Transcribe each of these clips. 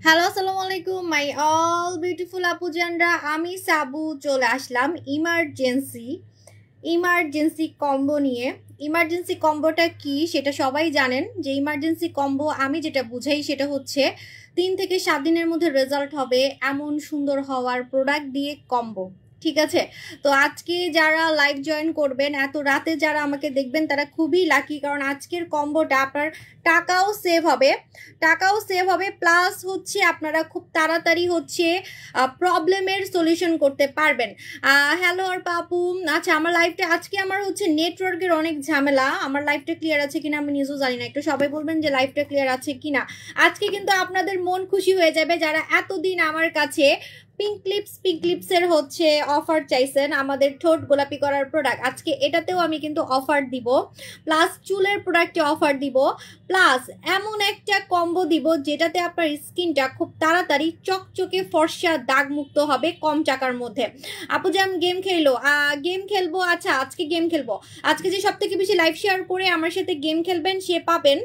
Hello, আসসালামু আলাইকুম my all beautiful আপুজানরা। আমি সাবু চলে আসলাম ইমার্জেন্সি কম্বো নিয়ে। ইমার্জেন্সি কম্বোটা কি সেটা সবাই জানেন, যে ইমার্জেন্সি কম্বো আমি যেটা বুঝাই সেটা হচ্ছে 3 থেকে 7 দিনের মধ্যে রেজাল্ট হবে এমন সুন্দর হওয়ার প্রোডাক্ট দিয়ে কম্বো। ঠিক আছে, তো আজকে যারা লাইভ জয়েন করবেন, এত রাতে যারা আমাকে দেখবেন তারা খুবই লাকি, কারণ আজকের কম্বোটা আপনার টাকাও সেভ হবে প্লাস হচ্ছে আপনারা খুব তাড়াতাড়ি হচ্ছে প্রবলেমের সলিউশন করতে পারবেন। হ্যালো আর পাপু, আচ্ছা আমার লাইভটা আজকে আমার হচ্ছে নেটওয়ার্কের অনেক ঝামেলা, আমার লাইভটা ক্লিয়ার আছে কিনা আমি নিজেও জানি না, একটু সবাই বলবেন যে লাইভটা ক্লিয়ার আছে কিনা। আজকে কিন্তু আপনাদের মন খুশি হয়ে যাবে যারা এতদিন আমার কাছে পিঙ্ক ক্লিপসের হচ্ছে অফার চাইছেন, আমাদের ঠোঁট গোলাপি করার প্রোডাক্ট। আজকে এটাতেও আমি কিন্তু অফার দিব, প্লাস চুলের প্রোডাক্টে অফার দিব, প্লাস এমন একটা কম্বো দিব যেটাতে আপনার স্কিনটা খুব তাড়াতাড়ি চকচকে ফর্সা দাগমুক্ত হবে কম টাকার মধ্যে। আপু যে আমি গেম খেলবো, আচ্ছা আজকে গেম খেলবো। আজকে যে সব থেকে বেশি লাইভ শেয়ার করে আমার সাথে গেম খেলবেন সে পাবেন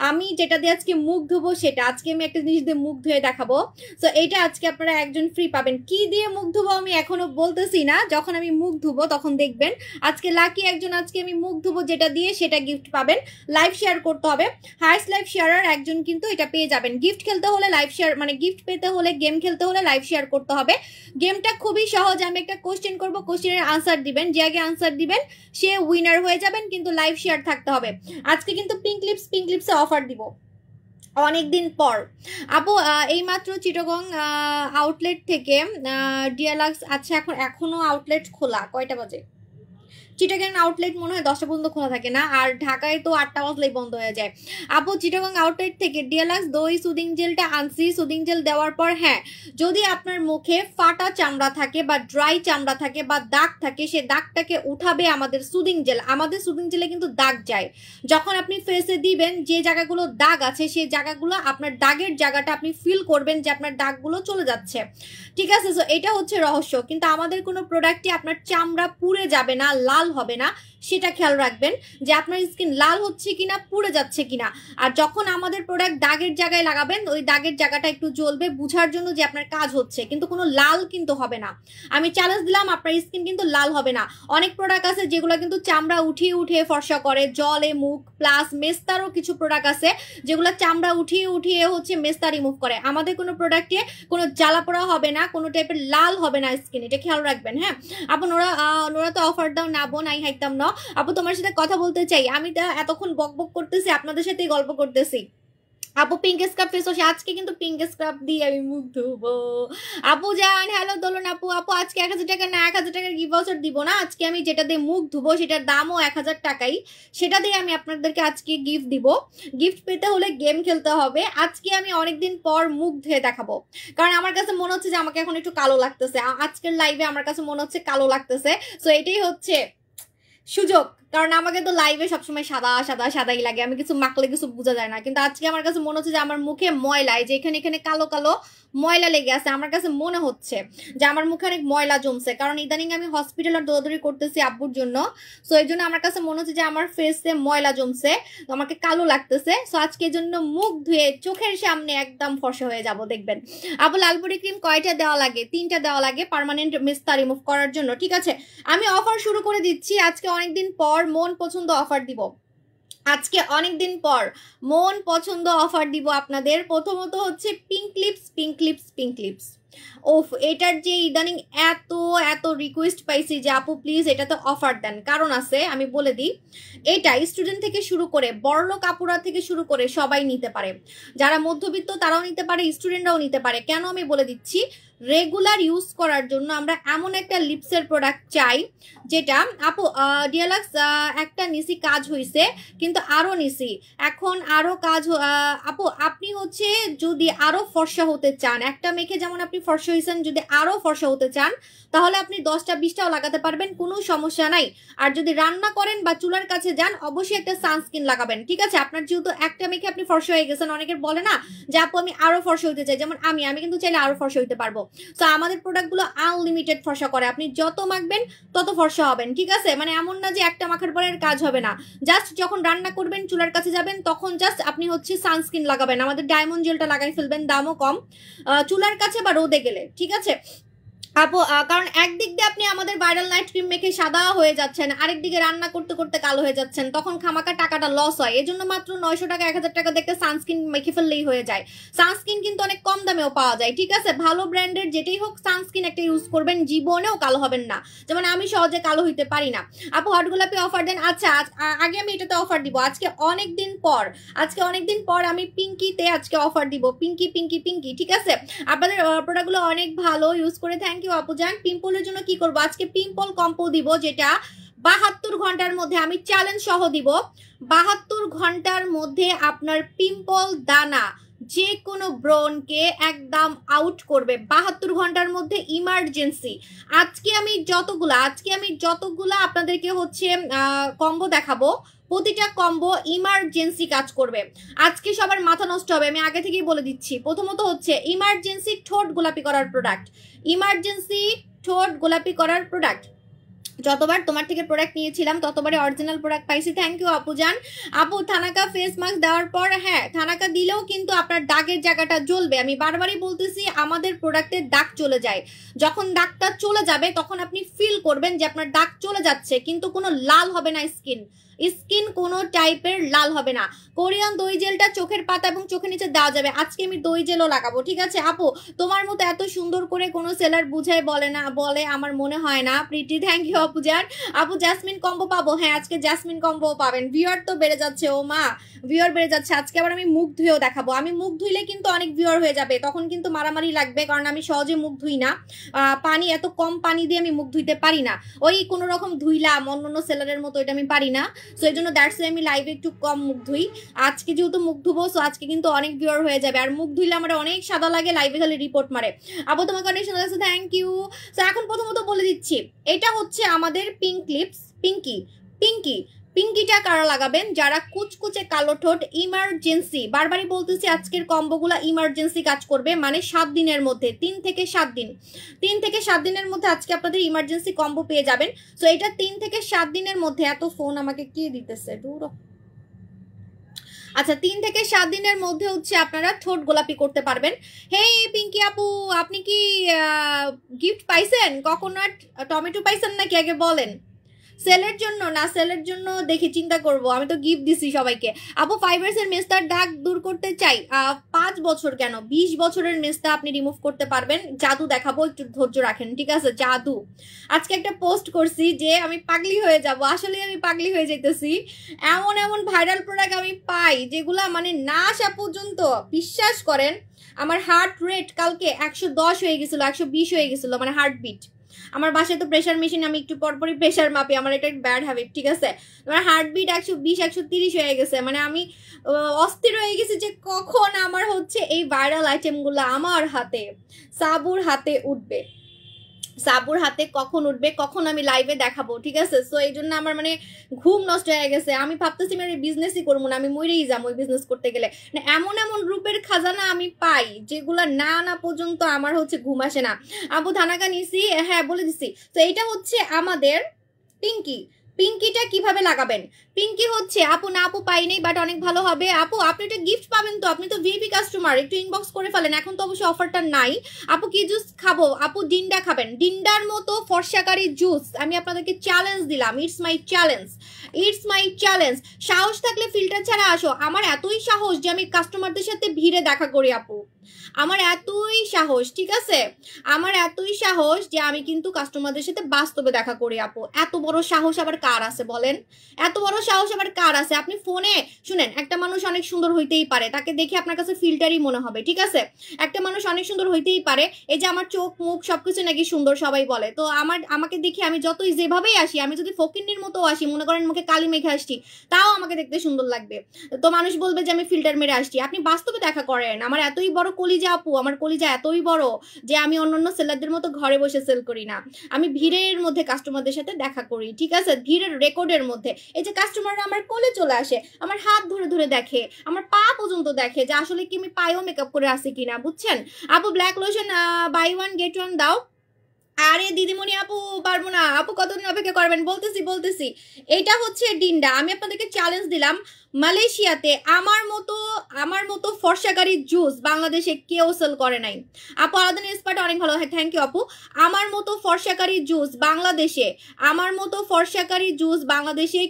আমি যেটা দিয়ে আজকে মুখ ধুবো সেটা। আজকে আমি একটা জিনিস দিয়ে মুখ ধুয়ে দেখাবো, তো এইটা আজকে আপনারা একজন ফ্রি পাবেন। কি দিয়ে মুখ ধুবো আমি এখনো বলতেছি না, যখন আমি মুখ ধুবো তখন দেখবেন। আজকে লাকি একজন, আজকে আমি মুখ ধুবো যেটা দিয়ে সেটা গিফট পাবেন। লাইভ শেয়ার করতে হবে, হাইস্ট লাইভ শেয়ারার একজন কিন্তু এটা পেয়ে যাবেন। গিফট খেলতে হলে লাইভ শেয়ার মানে গিফট পেতে হলে গেম খেলতে হলে লাইভ শেয়ার করতে হবে। গেমটা খুবই সহজ, আমি একটা কোশ্চেন করবো, কোশ্চেনের আনসার দিবেন, যে আগে আনসার দিবেন সে উইনার হয়ে যাবেন, কিন্তু লাইভ শেয়ার থাকতে হবে। আজকে কিন্তু পিঙ্ক লিপসে অফার দিব অনেকদিন পর। আপু এইমাত্র চিটাগং আউটলেট থেকে ডিয়ালাক্স, আচ্ছা এখনো আউটলেট খোলা, কয়টা বাজে? চিটাগাং আউটলেট মনে হয় 10টা পর্যন্ত খোলা থাকে না, আর ঢাকায় তো 8টা বাজলেই বন্ধ হয়ে যায়। আপু চিটাগাং আউটলেট থেকে ডিয়ালাক্স দই সুদিং জেলটা আনছি। সুদিং জেল দেওয়ার পর হ্যাঁ, যদি আপনার মুখে ফাটা চামড়া থাকে বা ড্রাই চামড়া থাকে বা দাগ থাকে, সে দাগটাকে উঠাবে আমাদের সুদিং জেল। আমাদের সুদিং জেলে কিন্তু দাগ যায়, যখন আপনি ফেসে দিবেন যে জায়গাগুলো দাগ আছে সেই জায়গাগুলো, আপনার দাগের জায়গাটা আপনি ফিল করবেন যে আপনার দাগগুলো চলে যাচ্ছে। ঠিক আছে, সো এটা হচ্ছে রহস্য। কিন্তু আমাদের কোনো প্রোডাক্টই আপনার চামড়া পুড়ে যাবে না, লাল হবে না, সেটা খেয়াল রাখবেন যে আপনার স্কিন লাল হচ্ছে কিনা, পুড়ে যাচ্ছে কিনা। আর যখন আমাদের প্রোডাক্ট দাগের জায়গায় লাগাবেন, ওই দাগের জায়গাটা একটু জ্বলবে বুঝার জন্য যে আপনার কাজ হচ্ছে, কিন্তু কোনো লাল কিন্তু হবে না। আমি চ্যালেঞ্জ দিলাম, আপনার স্কিন কিন্তু লাল হবে না। অনেক প্রোডাক্ট আছে যেগুলো কিন্তু চামড়া উঠিয়ে উঠিয়ে ফর্সা করে, জলে মুখ, প্লাস মেস্তারও কিছু প্রোডাক্ট আছে যেগুলো চামড়া উঠিয়ে উঠিয়ে হচ্ছে মেস্তা রিমুভ করে। আমাদের কোনো প্রোডাক্টে কোনো জ্বালা পোড়া হবে না, কোনো টাইপের লাল হবে না স্কিন, এটা খেয়াল রাখবেন। হ্যাঁ আপু, নোরা তো অফার দাও না বোন, আই হাইতাম না। আপু তোমার সাথে কথা বলতে চাই, আমি তো এতক্ষণ বক বক করতেছি, আপনাদের সাথেই গল্প করতেছি। আপু পিঙ্ক স্ক্রাব ফেস ওয়াশ, আজকে কিন্তু পিঙ্ক স্ক্রাব দিয়ে আমি মুখ ধুবো। আপু জান হ্যালো দোলন আপু। আপু আজকে 1000 টাকা না 1000 টাকার গিভ ভাউচার দিব না, আজকে আমি যেটা দিয়ে মুখ ধুবো সেটার দামও 1000 টাকাই, সেটা দিয়ে আমি আপনাদেরকে আজকে গিফট দিব। গিফট পেতে হলে গেম খেলতে হবে। আজকে আমি অনেকদিন পর মুখ ধুয়ে দেখাবো, কারণ আমার কাছে মনে হচ্ছে যে আমাকে এখন একটু কালো লাগতেছে, আজকের লাইভে আমার কাছে মনে হচ্ছে কালো লাগতেছে। সো এটাই হচ্ছে সুযোগ, কারণ আমাকে তো লাইভে সবসময় সাদাই লাগে, আমি কিছু মাখলে কিছু বোঝা যায় না। কিন্তু আজকে আমার কাছে মনে হচ্ছে যে আমার মুখে ময়লা, এই যে এখানে এখানে কালো কালো ময়লা লেগে আছে, আমার কাছে মনে হচ্ছে যে আমার মুখে অনেক ময়লা জমছে, কারণ ইদানিং আমি হসপিটাল আর দৌড়াদৌড়ি করতেছি আব্বুর জন্য। সো এই জন্য আমার কাছে মনে হচ্ছে যে আমার ফেসে ময়লা জমছে, তো আমাকে কালো লাগতেছে। সো আজকে এই জন্য মুখ ধুয়ে চোখের সামনে একদম ফর্সা হয়ে যাব, দেখবেন। আপু লালপুরি ক্রিম কয়টা দেওয়া লাগে? 3টা দেওয়া লাগে পার্মানেন্ট মেস্তা রিমুভ করার জন্য। ঠিক আছে, আমি অফার শুরু করে দিচ্ছি। আজকে অনেকদিন পর মন পছন্দ অফার দিব, আজকে অনেকদিন পর মন পছন্দ অফার দিব আপনাদের। প্রথমত হচ্ছে পিঙ্ক লিপস। ওফ, এটার যে ইদানিং এত এত রিকোয়েস্ট পাইছি যে আপু প্লিজ এটাতে অফার দেন, কারণ আছে আমি বলে দিই। এটা স্টুডেন্ট থেকে শুরু করে বড়লোক আপুরা থেকে শুরু করে সবাই নিতে পারে, যারা মধ্যবিত্ত তারাও নিতে পারে, স্টুডেন্টরাও নিতে পারে। কেন আমি বলে দিচ্ছি, রেগুলার ইউজ করার জন্য আমরা এমন একটা লিপসের প্রোডাক্ট চাই যেটা, আপু ডিয়ালাক্স একটা নিছি, কাজ হয়েছে কিন্তু আরো নিছি, এখন আরো কাজ। আপু আপনি হচ্ছে যদি আরো ফর্সা হতে চান, একটা মেখে যেমন আপনি ফর্সা হয়েছেন, যদি আরো ফর্সা হতে চান তাহলে আপনি 10টা 20টাও লাগাতে পারবেন, কোনো সমস্যা নাই। আর যদি রান্না করেন বা চুলার কাছে যান অবশ্যই একটা সানস্ক্রিন লাগাবেন। ঠিক আছে, আপনার যেহেতু একটা মেখে আপনি ফর্সা হয়ে গেছেন, অনেকের বলে না যে আপু আমি আরো ফর্সা হইতে চাই, যেমন আমি কিন্তু চাইলে আরো ফর্সা হইতে পারবো। তো আমাদের প্রোডাক্টগুলো আনলিমিটেড ফর্সা করে, আপনি যত মাখবেন তত ফর্সা হবেন, ঠিক আছে? মানে এমন না যে একটা মাখার পরে আর কাজ হবে না, জাস্ট যখন রান্না করবেন চুলার কাছে যাবেন তখন জাস্ট আপনি হচ্ছে সানস্ক্রিন লাগাবেন, আমাদের ডায়মন্ড জেলটা লাগাই ফেলবেন, দামও কম, চুলার কাছে বা রোদে গেলে, ঠিক আছে আপু? কারণ একদিক দিয়ে আপনি আমাদের ভাইরাল নাইট ক্রিম মেখে সাদা হয়ে যাচ্ছেন, আরেকদিকে রান্না করতে করতে কালো হয়ে যাচ্ছেন, তখন খামাকা টাকাটা লস হয়। এজন্য মাত্র 900 টাকা 1000 টাকা দেখতে সানস্ক্রিন মেখে ফেললেই হয়ে যায়। সানস্ক্রিন কিন্তু অনেক কম দামেও পাওয়া যায়, ঠিক আছে? ভালো ব্র্যান্ডের যেটাই হোক সানস্ক্রিন একটা ইউজ করবেন, জীবনেও কালো হবেন না। যেমন আমি সহজে কালো হইতে পারি না। আপু হট গোলাপি অফার দেন? আচ্ছা আগে আমি এটাতে অফার দিব, আজকে অনেক দিন পর আমি পিঙ্কিতে আজকে অফার দিব, পিঙ্কি পিঙ্কি পিঙ্কি, ঠিক আছে? আপনাদের প্রোডাক্টগুলো অনেক ভালো, ইউজ করে থ্যাংক ইউ আপু জান। পিম্পলের জন্য কি করবো? আজকে পিম্পল কম্পো দিব, যেটা 72 ঘন্টার মধ্যে আমি চ্যালেঞ্জ সহ দিব। 72 ঘন্টার মধ্যে আপনার পিম্পল দানা যে কোনো ব্রনকে একদম আউট করবে, 72 ঘন্টার মধ্যে ইমার্জেন্সি। আজকে আমি যতগুলা আপনাদেরকে হচ্ছে কম্বো দেখাবো, প্রতিটা কম্বো ইমার্জেন্সি কাজ করবে। আজকে সবার মাথা নষ্ট হবে, আমি আগে থেকেই বলে দিচ্ছি। প্রথমত হচ্ছে ইমার্জেন্সি ঠোঁট গোলাপি করার প্রোডাক্ট, যতবার তোমার থেকে প্রোডাক্ট নিয়েছিলাম ততবারই অরিজিনাল প্রোডাক্ট পাইছি, থ্যাংক ইউ আপু জান। আপু থানাকা ফেস মাস্ক দেওয়ার পর, হ্যাঁ থানাকা দিলেও কিন্তু আপনার দাগের জায়গাটা জ্বলবে। আমি বারবারই বলতেছি আমাদের প্রোডাক্টের দাগ চলে যায়, যখন দাগটা চলে যাবে তখন আপনি ফিল করবেন যে আপনার দাগ চলে যাচ্ছে, কিন্তু কোনো লাল হবে না, স্কিন কোনো টাইপের লাল হবে না। কোরিয়ান দই জেলটা চোখের পাতা এবং চোখের নিচে দেওয়া যাবে, আজকে আমি দই জেলও লাগাবো, ঠিক আছে আপু? তোমার মতো এত সুন্দর করে কোনো সেলার বুঝায় বলে আমার মনে হয় না। প্রীতি থ্যাংক ইউ আপু জান। আপু জাসমিন কম্বো পাবো? হ্যাঁ আজকে জাসমিন কম্বো পাবেন। ভিউয়ার তো বেড়ে যাচ্ছে, ও মা ভিউয়ার বেড়ে যাচ্ছে। আজকে আবার আমি মুখ ধুয়েও দেখাবো, আমি মুখ ধুইলে কিন্তু অনেক ভিউয়ার হয়ে যাবে, তখন কিন্তু মারামারি লাগবে, কারণ আমি সহজে মুখ ধুই না, পানি এত কম পানি দিয়ে আমি মুখ ধুইতে পারি না, ওই কোনো রকম ধুইলাম অন্য সেলারের মতো, এটা আমি পারি না। সো এই জন্য দ্যাটস ওয়াই আমি লাইভে একটু কম মুখ ধুই। আজকে যেহেতু মুখ ধুবো, সো আজকে কিন্তু অনেক ভিউয়ার হয়ে যাবে, আর মুখ ধুইলে আমার অনেক সাদা লাগে, লাইভে খালি রিপোর্ট মারে। আপু তোমাকে অনেক সুন্দর লাগছে, থ্যাংক ইউ। সো এখন প্রথমত বলে দিচ্ছি, এটা হচ্ছে আমাদের পিঙ্ক লিপস, পিঙ্কিটা কারা লাগাবেন? যারা কুচকুচে কালো ঠোঁট, ইমার্জেন্সি, বারবারই বলতেছি আজকের কম্বোগুলা ইমার্জেন্সি কাজ করবে, মানে 7 দিনের মধ্যে, 3 থেকে 7 দিনের মধ্যে আজকে আপনাদের ইমার্জেন্সি কম্বো পেয়ে যাবেন। সো এটা 3 থেকে 7 দিনের মধ্যে, এত ফোন আমাকে কে দিতেছে দূর। আচ্ছা 3 থেকে 7 দিনের মধ্যে হচ্ছে আপনারা ঠোঁট গোলাপি করতে পারবেন। হেই পিঙ্কি আপু, আপনি কি গিফট পাইছেন? কোকোনাট টমেটো পাইছেন নাকি আগে বলেন? সেলের জন্য না, সেলের জন্য দেখি চিন্তা করব, আমি তো গিফট দিছি সবাইকে। আপু ফাইবারসের মেস্তার দাগ দূর করতে চাই, 5 বছর কেন 20 বছরের মেস্তা আপনি রিমুভ করতে পারবেন। জাদু দেখাবো, একটু ধৈর্য রাখেন, ঠিক আছে? জাদু। আজকে একটা পোস্ট করছি যে আমি পাগলি হয়ে যাব, আসলে আমি পাগলি হয়ে যাইতেছি। এমন ভাইরাল প্রোডাক্ট আমি পাই যেগুলা মানে না আসা পর্যন্ত, বিশ্বাস করেন আমার হার্ট রেট কালকে 110 হয়ে গেছিল, 120 হয়ে গেছিল, মানে হার্টবিট। আমার বাসায় তো প্রেশার মেশিন, আমি একটু পরপরই প্রেশার মাপি, আমার এটা ব্যাড হ্যাবিট, ঠিক আছে? আমার হার্টবিট 120 130 হয়ে গেছে, মানে আমি অস্থির হয়ে গেছি যে কখন আমার হচ্ছে এই ভাইরাল আইটেমগুলো আমার হাতে, সাবুর হাতে উঠবে, কখন উঠবে, কখন আমি লাইভে দেখাবো, ঠিক আছে? সো এই জন্য আমার মানে ঘুম নষ্ট হয়ে গেছে। আমি ভাবতেছি আমি বিজনেসই করবো না, আমি মরেই যাবো ওই বিজনেস করতে গেলে। এমন রূপের খাজানা আমি পাই যেগুলা না পর্যন্ত আমার হচ্ছে ঘুম আসে না। আপু থানাকা নিছি, হ্যাঁ বলে দিছি। তো এইটা হচ্ছে আমাদের পিঙ্কিটা কিভাবে লাগাবেন? পিঙ্কি হচ্ছে আপু পাইনি, বাট অনেক ভালো হবে। আপু আপনি একটা গিফট পাবেন তো, আপনি তো ভিপি কাস্টমার, একটু ইনবক্স করে ফেলেন। এখন তো অবশ্যই অফারটা নাই। আপু কি জুস খাবো? আপু ডিন্ডা খাবেন, ডিন্ডার মতো ফর্সাকারী জুস আমি আপনাদেরকে চ্যালেঞ্জ দিলাম, ইটস মাই চ্যালেঞ্জ। সাহস থাকলে ফিল্টার ছাড়া আসো। আমার এতই সাহস যে আমি কাস্টমারদের সাথে ভিড়ে দেখা করি আপু, আমার এতই সাহস, ঠিক আছে? আমার এতই সাহস যে আমি কিন্তু কাস্টমারদের সাথে বাস্তবে দেখা করি আপু। এত বড় সাহস আবার কার আছে বলেন? এত বড় সাহস আবার কার আছে? আপনি ফোনে শুনেন, একটা মানুষ অনেক সুন্দর হইতেই পারে, তাকে দেখে আপনার কাছে ফিল্টারই মনে হবে, ঠিক আছে? একটা মানুষ অনেক সুন্দর হইতেই পারে, এই যে আমার চোখ মুখ সবকিছু নাকি সুন্দর সবাই বলে, তো আমাকে দেখে আমি যতই যেভাবেই আসি, আমি যদি ফকিন্নির মতো আসি, মনে করেন মুখে কালি মেখে আসছি, তাও আমাকে দেখতে সুন্দর লাগবে, তো মানুষ বলবে যে আমি ফিল্টার মেরে আসছি। আপনি বাস্তবে দেখা করেন, আমার এতই বড় কলিজা আপু, আমার কলিজা এতই বড় যে আমি অন্যান্য সেলারদের মতো ঘরে বসে সেল করি না, আমি ভিড়ের মধ্যে কাস্টমারদের সাথে দেখা করি, ঠিক আছে, ভিড়ের রেকর্ডের মধ্যে। এই যে কাস্টমাররা আমার কোলে চলে আসে, আমার হাত ধরে ধরে দেখে, আমার পা পর্যন্ত দেখে যে আসলে কি আমি পায়েও মেকআপ করে আসি কিনা, বুঝছেন আপু? Black lotion buy one get one দাও। আরে দিদিমণি আপু পারবো না আপু, কতদিন অপেক্ষা করবেন? বলতেছি এটা হচ্ছে ডিন্ডা। আমি আপনাদেরকে চ্যালেঞ্জ দিলাম, মালয়েশিয়াতে আমার মতো ফর্সাকারী জুস বাংলাদেশে কেউ সেল করে নাই। আপু আলাদিন এক্সপার্ট অনেক ভালো, হ্যাঁ থ্যাংক ইউ আপু। আমার মতো ফর্সাকারী জুস বাংলাদেশে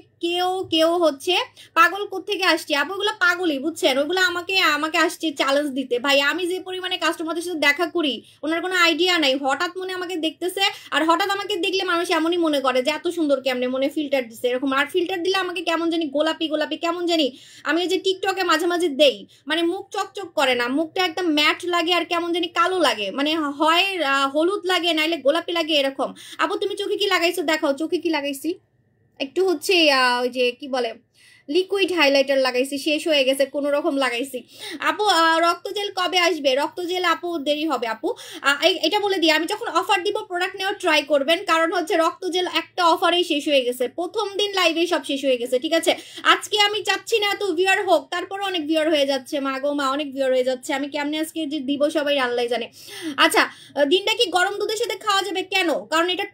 কেউ হচ্ছে পাগল কোত্থেকে আসছে আপু, ওগুলো পাগলই, বুঝছেন? ওইগুলো আমাকে আসছে চ্যালেঞ্জ দিতে। ভাই আমি যে পরিমাণে কাস্টমারদের সাথে দেখা করি ওনার কোনো আইডিয়া নাই। হঠাৎ মনে আমাকে দেখতেছে, আর হঠাৎ আমাকে দেখলে মানুষ এমনই মনে করে যে এত সুন্দর কেমনে, মনে ফিল্টার দিছে এরকম। আর ফিল্টার দিলে আমাকে কেমন জানি গোলাপি কেমন জানি, আমি যে টিকটকে মাঝে মাঝে দেই, মানে মুখ চকচক করে না, মুখটা একদম ম্যাট লাগে আর কেমন জানি কালো লাগে, মানে হয় হলুদ লাগে নাইলে গোলাপি লাগে এরকম। আপু তুমি চোখে কি লাগাইছো দেখাও, চোখে কি লাগাইছি? একটু হচ্ছে ওই যে কি বলে লিকুইড হাইলাইটার লাগাইছি, শেষ হয়ে গেছে, কোনো রকম লাগাইছি। আপু রক্ত জেল কবে আসবে? রক্ত জেল আপু দেরি হবে আপু। এটা বলে দিই, আমি যখন অফার দিব প্রোডাক্ট নেওয়ার ট্রাই করবেন, কারণ হচ্ছে রক্ত জেল একটা অফারেই শেষ হয়ে গেছে, প্রথম দিন লাইভে সব শেষ হয়ে গেছে, ঠিক আছে? আজকে আমি চাচ্ছি না এত ভিউয়ার হোক, তারপরে অনেক ভিউয়ার হয়ে যাচ্ছে, মা গো মা অনেক ভিউয়ার হয়ে যাচ্ছে। আমি কেমনে আজকে যে দিব সবাই আল্লাহ জানে। আচ্ছা দিনটা কি গরম দুধের সাথে খাওয়া যাবে? কেন? কারণ এটা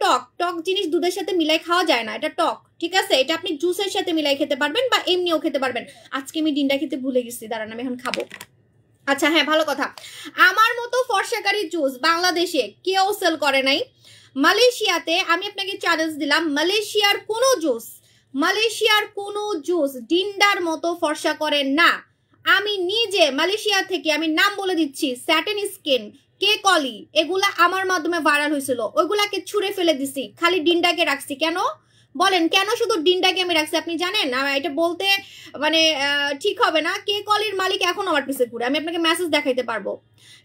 টক জিনিস দুধের সাথে মিলাই খাওয়া যায় না, এটা টক, ঠিক আছে? এটা আপনি জুসের সাথে মিলাই খেতে পারবেন বা এমনিও খেতে পারবেন। আজকে আমি ডিনটা খেতে ভুলে গেছি, দাঁড়ান আমি এখন খাবো। আচ্ছা হ্যাঁ ভালো কথা, আমার মতো ফর্সাকারী জুস বাংলাদেশে কেউ সেল করে নাই। মালয়েশিয়াতে আমি আপনাকে চ্যালেঞ্জ দিলাম, মালয়েশিয়ার কোনো জুস ডিন্ডার মতো ফর্সা করে না। আমি নিজে মালয়েশিয়া থেকে, আমি নাম বলে দিচ্ছি, স্যাটেন স্কিন, কে কলি, এগুলা আমার মাধ্যমে ভাইরাল হয়েছিল, ওইগুলাকে ছুঁড়ে ফেলে দিছি, খালি ডিন্ডাকে রাখছি। কেন বলেন, কেন শুধু ডিনটাকে আমি রাখছি আপনি জানেন? এটা বলতে মানে ঠিক হবে না। কে কলির মালিক এখন আমার পিছে ঘুরে, আমি আপনাকে মেসেজ দেখাইতে পারবো,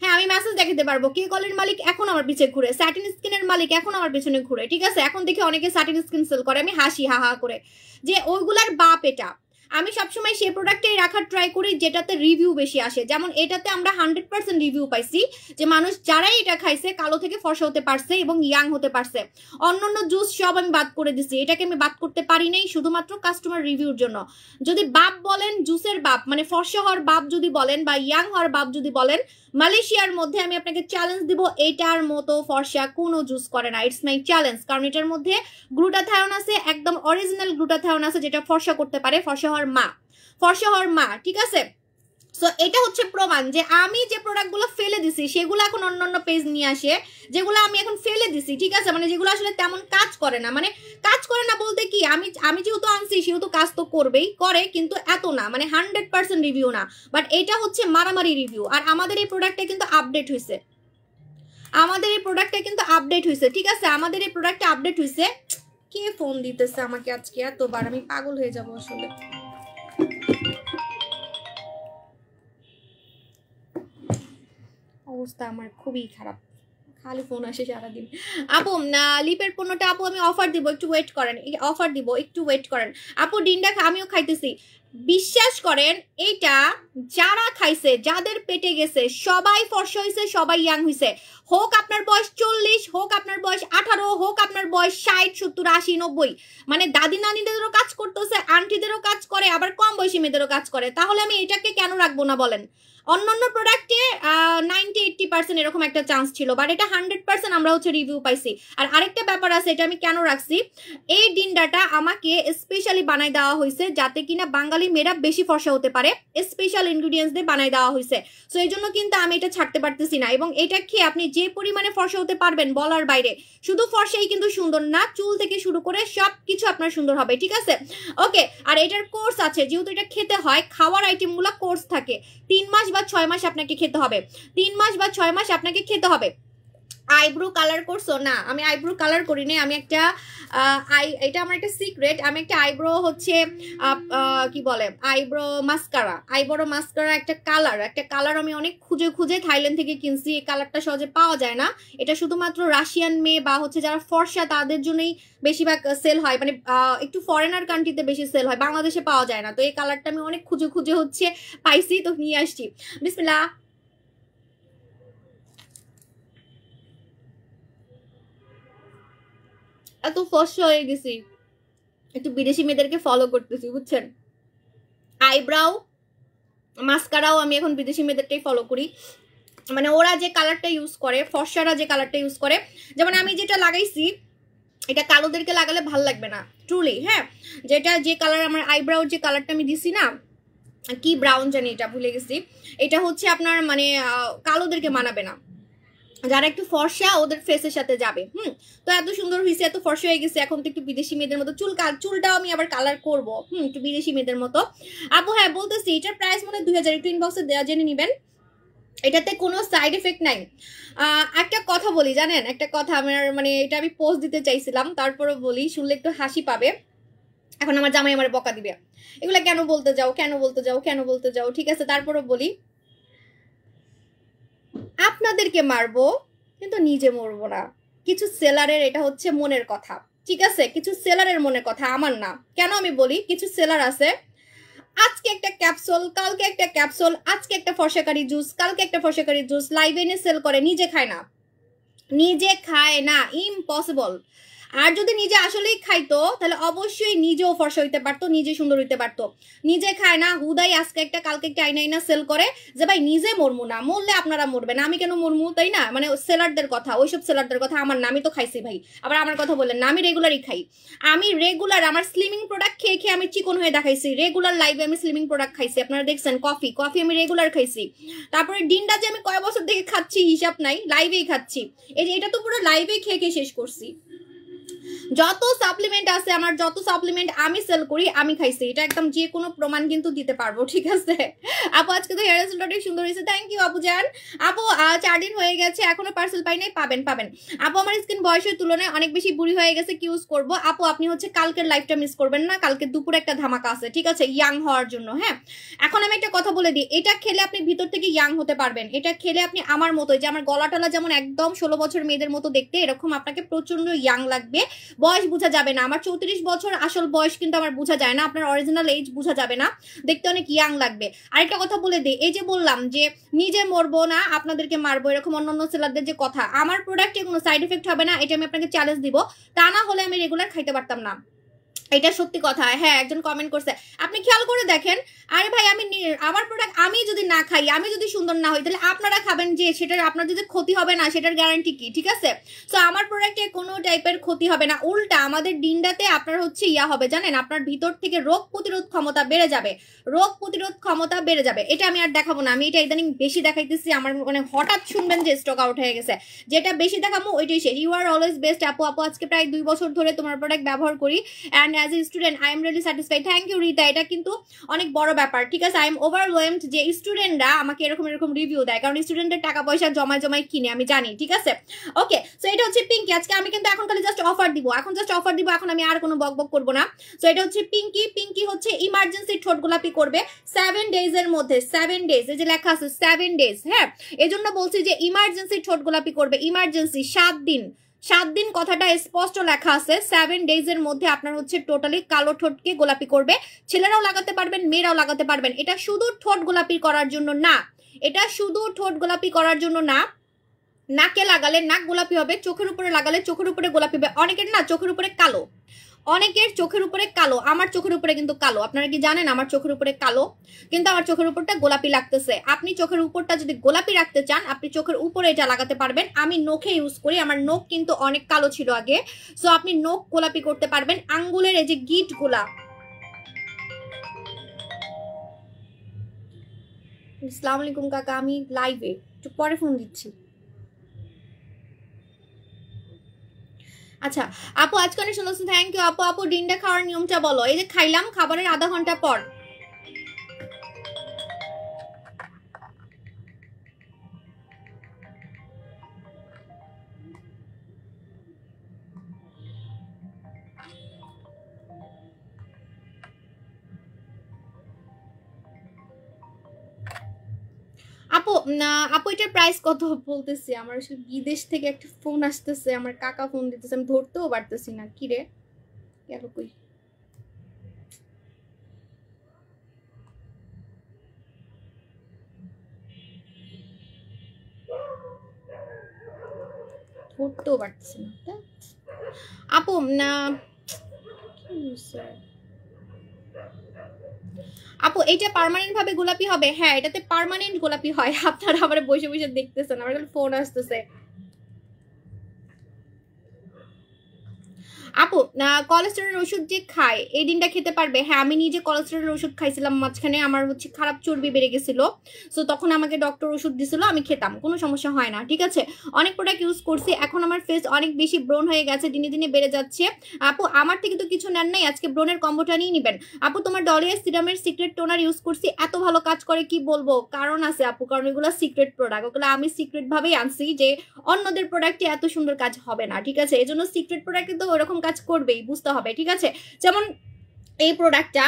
হ্যাঁ আমি মেসেজ দেখাইতে পারবো। কে কলির মালিক এখন আমার পিছে ঘুরে, স্যাটিন স্কিনের মালিক এখন আমার পিছনে ঘুরে, ঠিক আছে? এখন দেখি অনেকে স্যাটিন স্কিন সেল করে, আমি হাসি হা হা করে যে ওইগুলার বাপ এটা। আমি সবসময় সেই প্রোডাক্টটাই রাখার ট্রাই করি যেটাতে রিভিউ বেশি আসে। যেমন এটাতে আমরা 100% রিভিউ পাইছি যে মানুষ যারাই এটা খাইছে কালো থেকে ফর্সা হতে পারছে এবং ইয়াং হতে পারছে। অন্যান্য জুস সব আমি বাদ করে দিছি, এটাকে আমি বাদ করতে পারি নাই শুধুমাত্র কাস্টমার রিভিউর জন্য। যদি বাপ বলেন, জুসের বাপ মানে ফর্সা হওয়ার বাপ যদি বলেন বা ইয়াং হওয়ার বাপ যদি বলেন, মালয়েশিয়ার মধ্যে আমি আপনাকে চ্যালেঞ্জ দিব, এটার মতো ফর্সা কোনো জুস করে না। ইটস মাই চ্যালেঞ্জ, কারণ এটার মধ্যে গ্লুটাথায়োন আছে, একদম অরিজিনাল গ্লুটাথায়োন আছে, যেটা ফর্সা করতে পারে, ফর্সা হওয়ার মা, ঠিক আছে? সো এটা হচ্ছে প্রমাণ যে আমি যে প্রোডাক্টগুলো ফেলে দিছি সেগুলো এখন অন্যান্য পেজ নিয়ে আসে, যেগুলো আমি এখন ফেলে দিছি, ঠিক আছে? মানে যেগুলো আসলে তেমন কাজ করে না, মানে কাজ করে না বলতে কি, আমি যেহেতু আনছি সেহেতু কাজ তো করবেই, করে কিন্তু এত না, মানে 100% রিভিউ না, বাট এটা হচ্ছে মারামারি রিভিউ। আর আমাদের এই প্রোডাক্টটা কিন্তু আপডেট হয়েছে, ঠিক আছে? আমাদের এই প্রোডাক্টটা আপডেট হয়েছে। কে ফোন দিতেছে আমাকে আজকে এতবার, আমি পাগল হয়ে যাবো আসলে। অবস্থা আমার খুবই খারাপ, খালি ফোন আসে সারাদিন। আপু লিপের পণ্যটা আপু আমি অফার দিব, একটু ওয়েট করেন। আপু ডিন্ডা আমিও খাইতেছি, বিশ্বাস করেন এটা যারা খাইছে, যাদের পেটে গেছে সবাই ফর্সা হয়েছে, সবাই ইয়াং হয়েছে। হোক আপনার বয়স 40, হোক আপনার বয়স 18, হোক আপনার বয়স 60, 70, 80, 90, মানে দাদি নানিদেরও কাজ করতেছে, আন্টিদেরও কাজ করে, আবার কম বয়সী মেয়েদেরও কাজ করে। তাহলে আমি এটাকে কেন রাখবো না বলেন? অন্যান্য প্রোডাক্টে 90-80% এরকম একটা চান্স ছিল, বাট এটা 100% আমরা হচ্ছে রিভিউ পাইছি। আর আরেকটা ব্যাপার আছে, এটা আমি কেন রাখছি, এই ডিন্ডাটা আমাকে স্পেশালি বানাই দেওয়া হয়েছে যাতে কিনা বাঙালি মেয়েরা বেশি ফর্সা হতে পারে, স্পেশাল ইনগ্রিডিয়েন্টস দিয়ে বানাই দেওয়া হয়েছে। সো এই জন্য কিন্তু আমি এটা ছাড়তে পারতেছি না। এবং এটা খেয়ে আপনি যে পরিমাণে ফর্সা হতে পারবেন বলার বাইরে। শুধু ফর্সাই কিন্তু সুন্দর না, চুল থেকে শুরু করে সব কিছু আপনার সুন্দর হবে, ঠিক আছে? ওকে, আর এটার কোর্স আছে, যেহেতু এটা খেতে হয়, খাওয়ার আইটেমগুলো কোর্স থাকে, 3 মাস বা 6 মাস আপনাকে খেতে হবে, 3 মাস বা 6 মাস আপনাকে খেতে হবে। আইব্রো কালার করছো? না আমি আইব্রো কালার করি নাই, আমি একটা এটা আমার একটা সিক্রেট, আমি একটা আইব্রো হচ্ছে কি বলে আইব্রো মাস্কারা একটা কালার আমি অনেক খুঁজে থাইল্যান্ড থেকে কিনছি। এই কালারটা সহজে পাওয়া যায় না, এটা শুধুমাত্র রাশিয়ান মেয়ে বা হচ্ছে যারা ফর্সা তাদের জন্যই বেশিরভাগ সেল হয়, মানে একটু ফরেনার কান্ট্রিতে বেশি সেল হয়, বাংলাদেশে পাওয়া যায় না। তো এই কালারটা আমি অনেক খুঁজে হচ্ছে পাইছি, তো নিয়ে আসছি। বিসমিল্লাহ। এত ফর্সা হয়ে গেছি, একটু বিদেশি মেয়েদেরকে ফলো করতেছি বুঝছেন। আইব্রাও মাস্কারাও আমি এখন বিদেশি মেয়েদেরটাই ফলো করি, মানে ওরা যে কালারটা ইউজ করে, ফর্সারা যে কালারটা ইউজ করে, যেমন আমি যেটা লাগাইছি এটা কালোদেরকে লাগালে ভাল লাগবে না ট্রুলি। হ্যাঁ, যেটা যে কালার আমার আইব্রাউর যে কালারটা আমি দিছি না, কি ব্রাউন জানি, এটা ভুলে গেছি, এটা হচ্ছে আপনার মানে কালোদেরকে মানাবে না, যারা একটু ফর্সা ওদের ফেসের সাথে যাবে। তো এত সুন্দর হয়েছে, এত ফর্সা হয়ে গেছে, এখন তো একটু বিদেশি মেয়েদের মতো চুলটাও আমি আবার কালার করবো, একটু বিদেশি মেয়েদের মতো। আপু হ্যাঁ বলতেছি, এটার প্রাইস মনে হয় 2000, একটু ইনবক্সে জেনে নিবেন, এটাতে কোনো সাইড এফেক্ট নাই। একটা কথা বলি জানেন, একটা কথা আমার মানে এটা আমি পোস্ট দিতে চাইছিলাম, তারপরও বলি, শুনলে একটু হাসি পাবে। এখন আমার জামাই আমার বকা দিবে, এগুলা কেন বলতে যাও, কেন বলতে যাও, কেন বলতে যাও, ঠিক আছে তারপরও বলি, আপনাদেরকে মারবো কিন্তু নিজে মরবো না। কিছু সেলারের এটা হচ্ছে মনের কথা, ঠিক আছে, কিছু সেলারের মনের কথা, আমার না। কেন আমি বলি, কিছু সেলার আছে আজকে একটা ক্যাপসুল, কালকে একটা ক্যাপসুল, আজকে একটা ফর্সাকারি জুস, কালকে একটা ফর্সাকারি জুস লাইভ এনে সেল করে, নিজে খায় না, নিজে খায় না, ইম্পসিবল। আর যদি নিজে আসলেই খাইতো তাহলে অবশ্যই নিজেও ফর্সা হইতে পারতো, নিজে সুন্দর হইতে পারতো। নিজে খায় না, হুদাই আজকে একটা কালকে একটা আইনা সেল করে, যে ভাই নিজে মরমু না, মরলে আপনারা মরবেন, আমি কেন মরমু, তাই না? মানে সেলারদের কথা, ওইসব সেলারদের কথা, আমার না, আমি তো খাইছি ভাই, আবার আমার কথা বললেন না, আমি রেগুলারই খাই, আমি রেগুলার আমার স্লিমিং প্রোডাক্ট খেয়ে খেয়ে আমি চিকন হয়ে দেখাইছি, রেগুলার লাইভে আমি স্লিমিং প্রোডাক্ট খাইছি, আপনারা দেখছেন, কফি আমি রেগুলার খাইছি, তারপরে ডিনটা যে আমি কয় বছর থেকে খাচ্ছি হিসাব নাই, লাইভেই খাচ্ছি, এটা তো পুরো লাইভেই খেয়ে খেয়ে শেষ করছি। যত সাপ্লিমেন্ট আছে আমার, যত সাপ্লিমেন্ট আমি সেল করি আমি খাইছি, এটা একদম যে কোনো প্রমাণ কিন্তু দিতে পারবো, ঠিক আছে। আপু আজকে তো হেয়ার স্টাইলটা অনেক সুন্দর হয়েছে, থ্যাংক ইউ আপু জান। আপু 4 দিন হয়ে গেছে, এখনো পার্সেল পাই নাই, পাবেন। আপু আমার স্কিন বয়সের তুলনায় অনেক বেশি বুড়ি হয়ে গেছে, কি ইউজ করবো? আপু আপনি হচ্ছে কালকের লাইফটা মিস করবেন না, কালকে দুপুরে একটা ধামাকা আছে, ঠিক আছে, ইয়াং হওয়ার জন্য। হ্যাঁ, এখন আমি একটা কথা বলে দিই, এটা খেলে আপনি ভিতর থেকে ইয়াং হতে পারবেন, এটা খেলে আপনি আমার মতো, যে আমার গলা টলা যেমন একদম 16 বছর মেয়েদের মতো দেখতে, এরকম আপনাকে প্রচন্ড ইয়াং লাগবে, বয়স বোঝা যাবে না। আমার 34 বছর আসল বয়স কিন্তু আমার বোঝা যায় না, আপনার অরিজিনাল এজ বোঝা যাবে না, দেখতে অনেক ইয়াং লাগবে। আরেকটা কথা বলে দিই, এই যে বললাম যে নিজে মরবো না আপনাদেরকে মারবো, এরকম অন্যান্য সেলারদের যে কথা, আমার প্রোডাক্টে কোনো সাইড এফেক্ট হবে না, এটা আমি আপনাকে চ্যালেঞ্জ দিব, তা না হলে আমি রেগুলার খাইতে পারতাম না, এটা সত্যি কথা। হ্যাঁ, একজন কমেন্ট করছে, আপনি খেয়াল করে দেখেন, আরে ভাই আমি আমার প্রোডাক্ট আমি যদি না খাই, আমি যদি সুন্দর না হই, তাহলে আপনারা খাবেন যে, সেটার আপনার যদি ক্ষতি হবে না সেটার গ্যারান্টি কি, ঠিক আছে? সো আমার প্রোডাক্টে কোনো টাইপের ক্ষতি হবে না, উল্টা আমাদের ডিন্ডাতে আপনার হচ্ছে ইয়া হবে জানেন, আপনার ভিতর থেকে রোগ প্রতিরোধ ক্ষমতা বেড়ে যাবে, রোগ প্রতিরোধ ক্ষমতা বেড়ে যাবে। এটা আমি আর দেখাবো না, আমি এটা ইদানিং বেশি দেখাইতেছি, আমার মানে হঠাৎ শুনবেন যে স্টক আউট হয়ে গেছে, যেটা বেশি দেখাবো ওইটাই শেষ। ইউ আর অলওয়েজ বেস্ট আপু, আজকে প্রায় 2 বছর ধরে তোমার প্রোডাক্ট ব্যবহার করি, and as a student I am really satisfied. Thank you Rita, এটা কিন্তু অনেক বড় ব্যাপার, ঠিক আছে। আই এম ওভারওয়েলমড যে স্টুডেন্টরা আমাকে এরকম রিভিউ দেয়, কারণ স্টুডেন্টের টাকা পয়সা জমায় কিনে, আমি জানি, ঠিক আছে। ওকে, সো এটা হচ্ছে পিঙ্কি, আজকে আমি কিন্তু এখন খালি জাস্ট অফার দিব, এখন আমি আর কোনো বক করবো না। সো এটা হচ্ছে পিঙ্কি হচ্ছে ইমার্জেন্সি ঠোঁট গোলাপি করবে 7 ডেজ এর মধ্যে, 7 ডেজ, এই যে লেখা আছে 7 ডেজ। হ্যাঁ, এজন্য বলছি যে ইমার্জেন্সি ঠোঁট গোলাপি করবে, ইমার্জেন্সি 7 দিন কথাটা স্পষ্ট লেখা আছে, 7 ডেজ এর মধ্যে আপনার হচ্ছে টোটালি কালো ঠোঁটকে গোলাপি করবে, ছেলেরাও লাগাতে পারবেন, মেয়েরাও লাগাতে পারবেন। এটা শুধু ঠোঁট গোলাপি করার জন্য না, এটা শুধু ঠোঁট গোলাপি করার জন্য না, নাকে লাগালে নাক গোলাপি হবে, চোখের উপরে লাগালে চোখের উপরে গোলাপি হবে। অনেকের না চোখের উপরে কালো, অনেকের চোখের উপরে কালো, আমার চোখের উপরে কিন্তু কালো, আপনারা কি জানেন আমার চোখের উপরে কালো, কিন্তু আমার চোখের উপরটা গোলাপি লাগতেছে। আপনি চোখের উপরটা যদি গোলাপি রাখতে চান, আপনি চোখের উপরে এটা লাগাতে পারবেন। আমি নখে ইউজ করি, আমার নখ কিন্তু অনেক কালো ছিল আগে, সো আপনি নখ গোলাপি করতে পারবেন। আঙ্গুলের এই যে গিট গুলা, আসসালামু আলাইকুম কাকা, আমি লাইভে, একটু পরে ফোন দিচ্ছি। আচ্ছা আপু আজকে অনেক সুন্দর, থ্যাংক ইউ আপু। ডিমটা খাওয়ার নিয়মটা বলো। এই যে খাইলাম, খাবারের আধা ঘন্টা পর আপু আপু এটার প্রাইস কত বলতেছি, আমার আসলে বিদেশ থেকে একটা ফোন আসতেছে, আমার কাকা ফোন দিতেছে, আমি ধরতেও পারতেছি না, কি রে গেল কই, ধরতেও পারতেছি না। আপু আপু আপু এটা পার্মানেন্ট ভাবে গোলাপি হবে? হ্যাঁ, এটাতে পার্মানেন্ট গোলাপি হয়। আপনারা আবার বসে বসে দেখতেছেন, আমার ফোন আসতেছে। আপু কোলেস্টেরলের ওষুধ যে খায় এই দিনটা খেতে পারবে? হ্যাঁ, আমি নিজে কোলেস্টেরলের ওষুধ খাইছিলাম মাঝখানে, আমার হচ্ছে খারাপ চর্বি বেড়ে গেছিল, সো তখন আমাকে ডক্টর ওষুধ দিছিল, আমি খেতাম, কোনো সমস্যা হয় না, ঠিক আছে। অনেক প্রোডাক্ট ইউজ করছি, এখন আমার ফেস অনেক বেশি ব্রোন হয়ে গেছে, দিনে দিনে বেড়ে যাচ্ছে। আপু আমার থেকে তো কিছু নেন নাই, আজকে ব্রোনের কম্বোটা নিয়ে নেবেন। আপু তোমার ডলিয়া সিরামের সিক্রেট টোনার ইউজ করছি, এত ভালো কাজ করে, কি বলবো, কারণ আছে আপু, কারণ এগুলো সিক্রেট প্রোডাক্ট, ওগুলো আমি সিক্রেট ভাবেই আনছি, যে অন্যদের প্রোডাক্টে এত সুন্দর কাজ হবে না, ঠিক আছে। এই জন্য সিক্রেট প্রোডাক্টে তো ওরকম কাজ করবেই, বুঝতে হবে, ঠিক আছে। যেমন এই প্রোডাক্টটা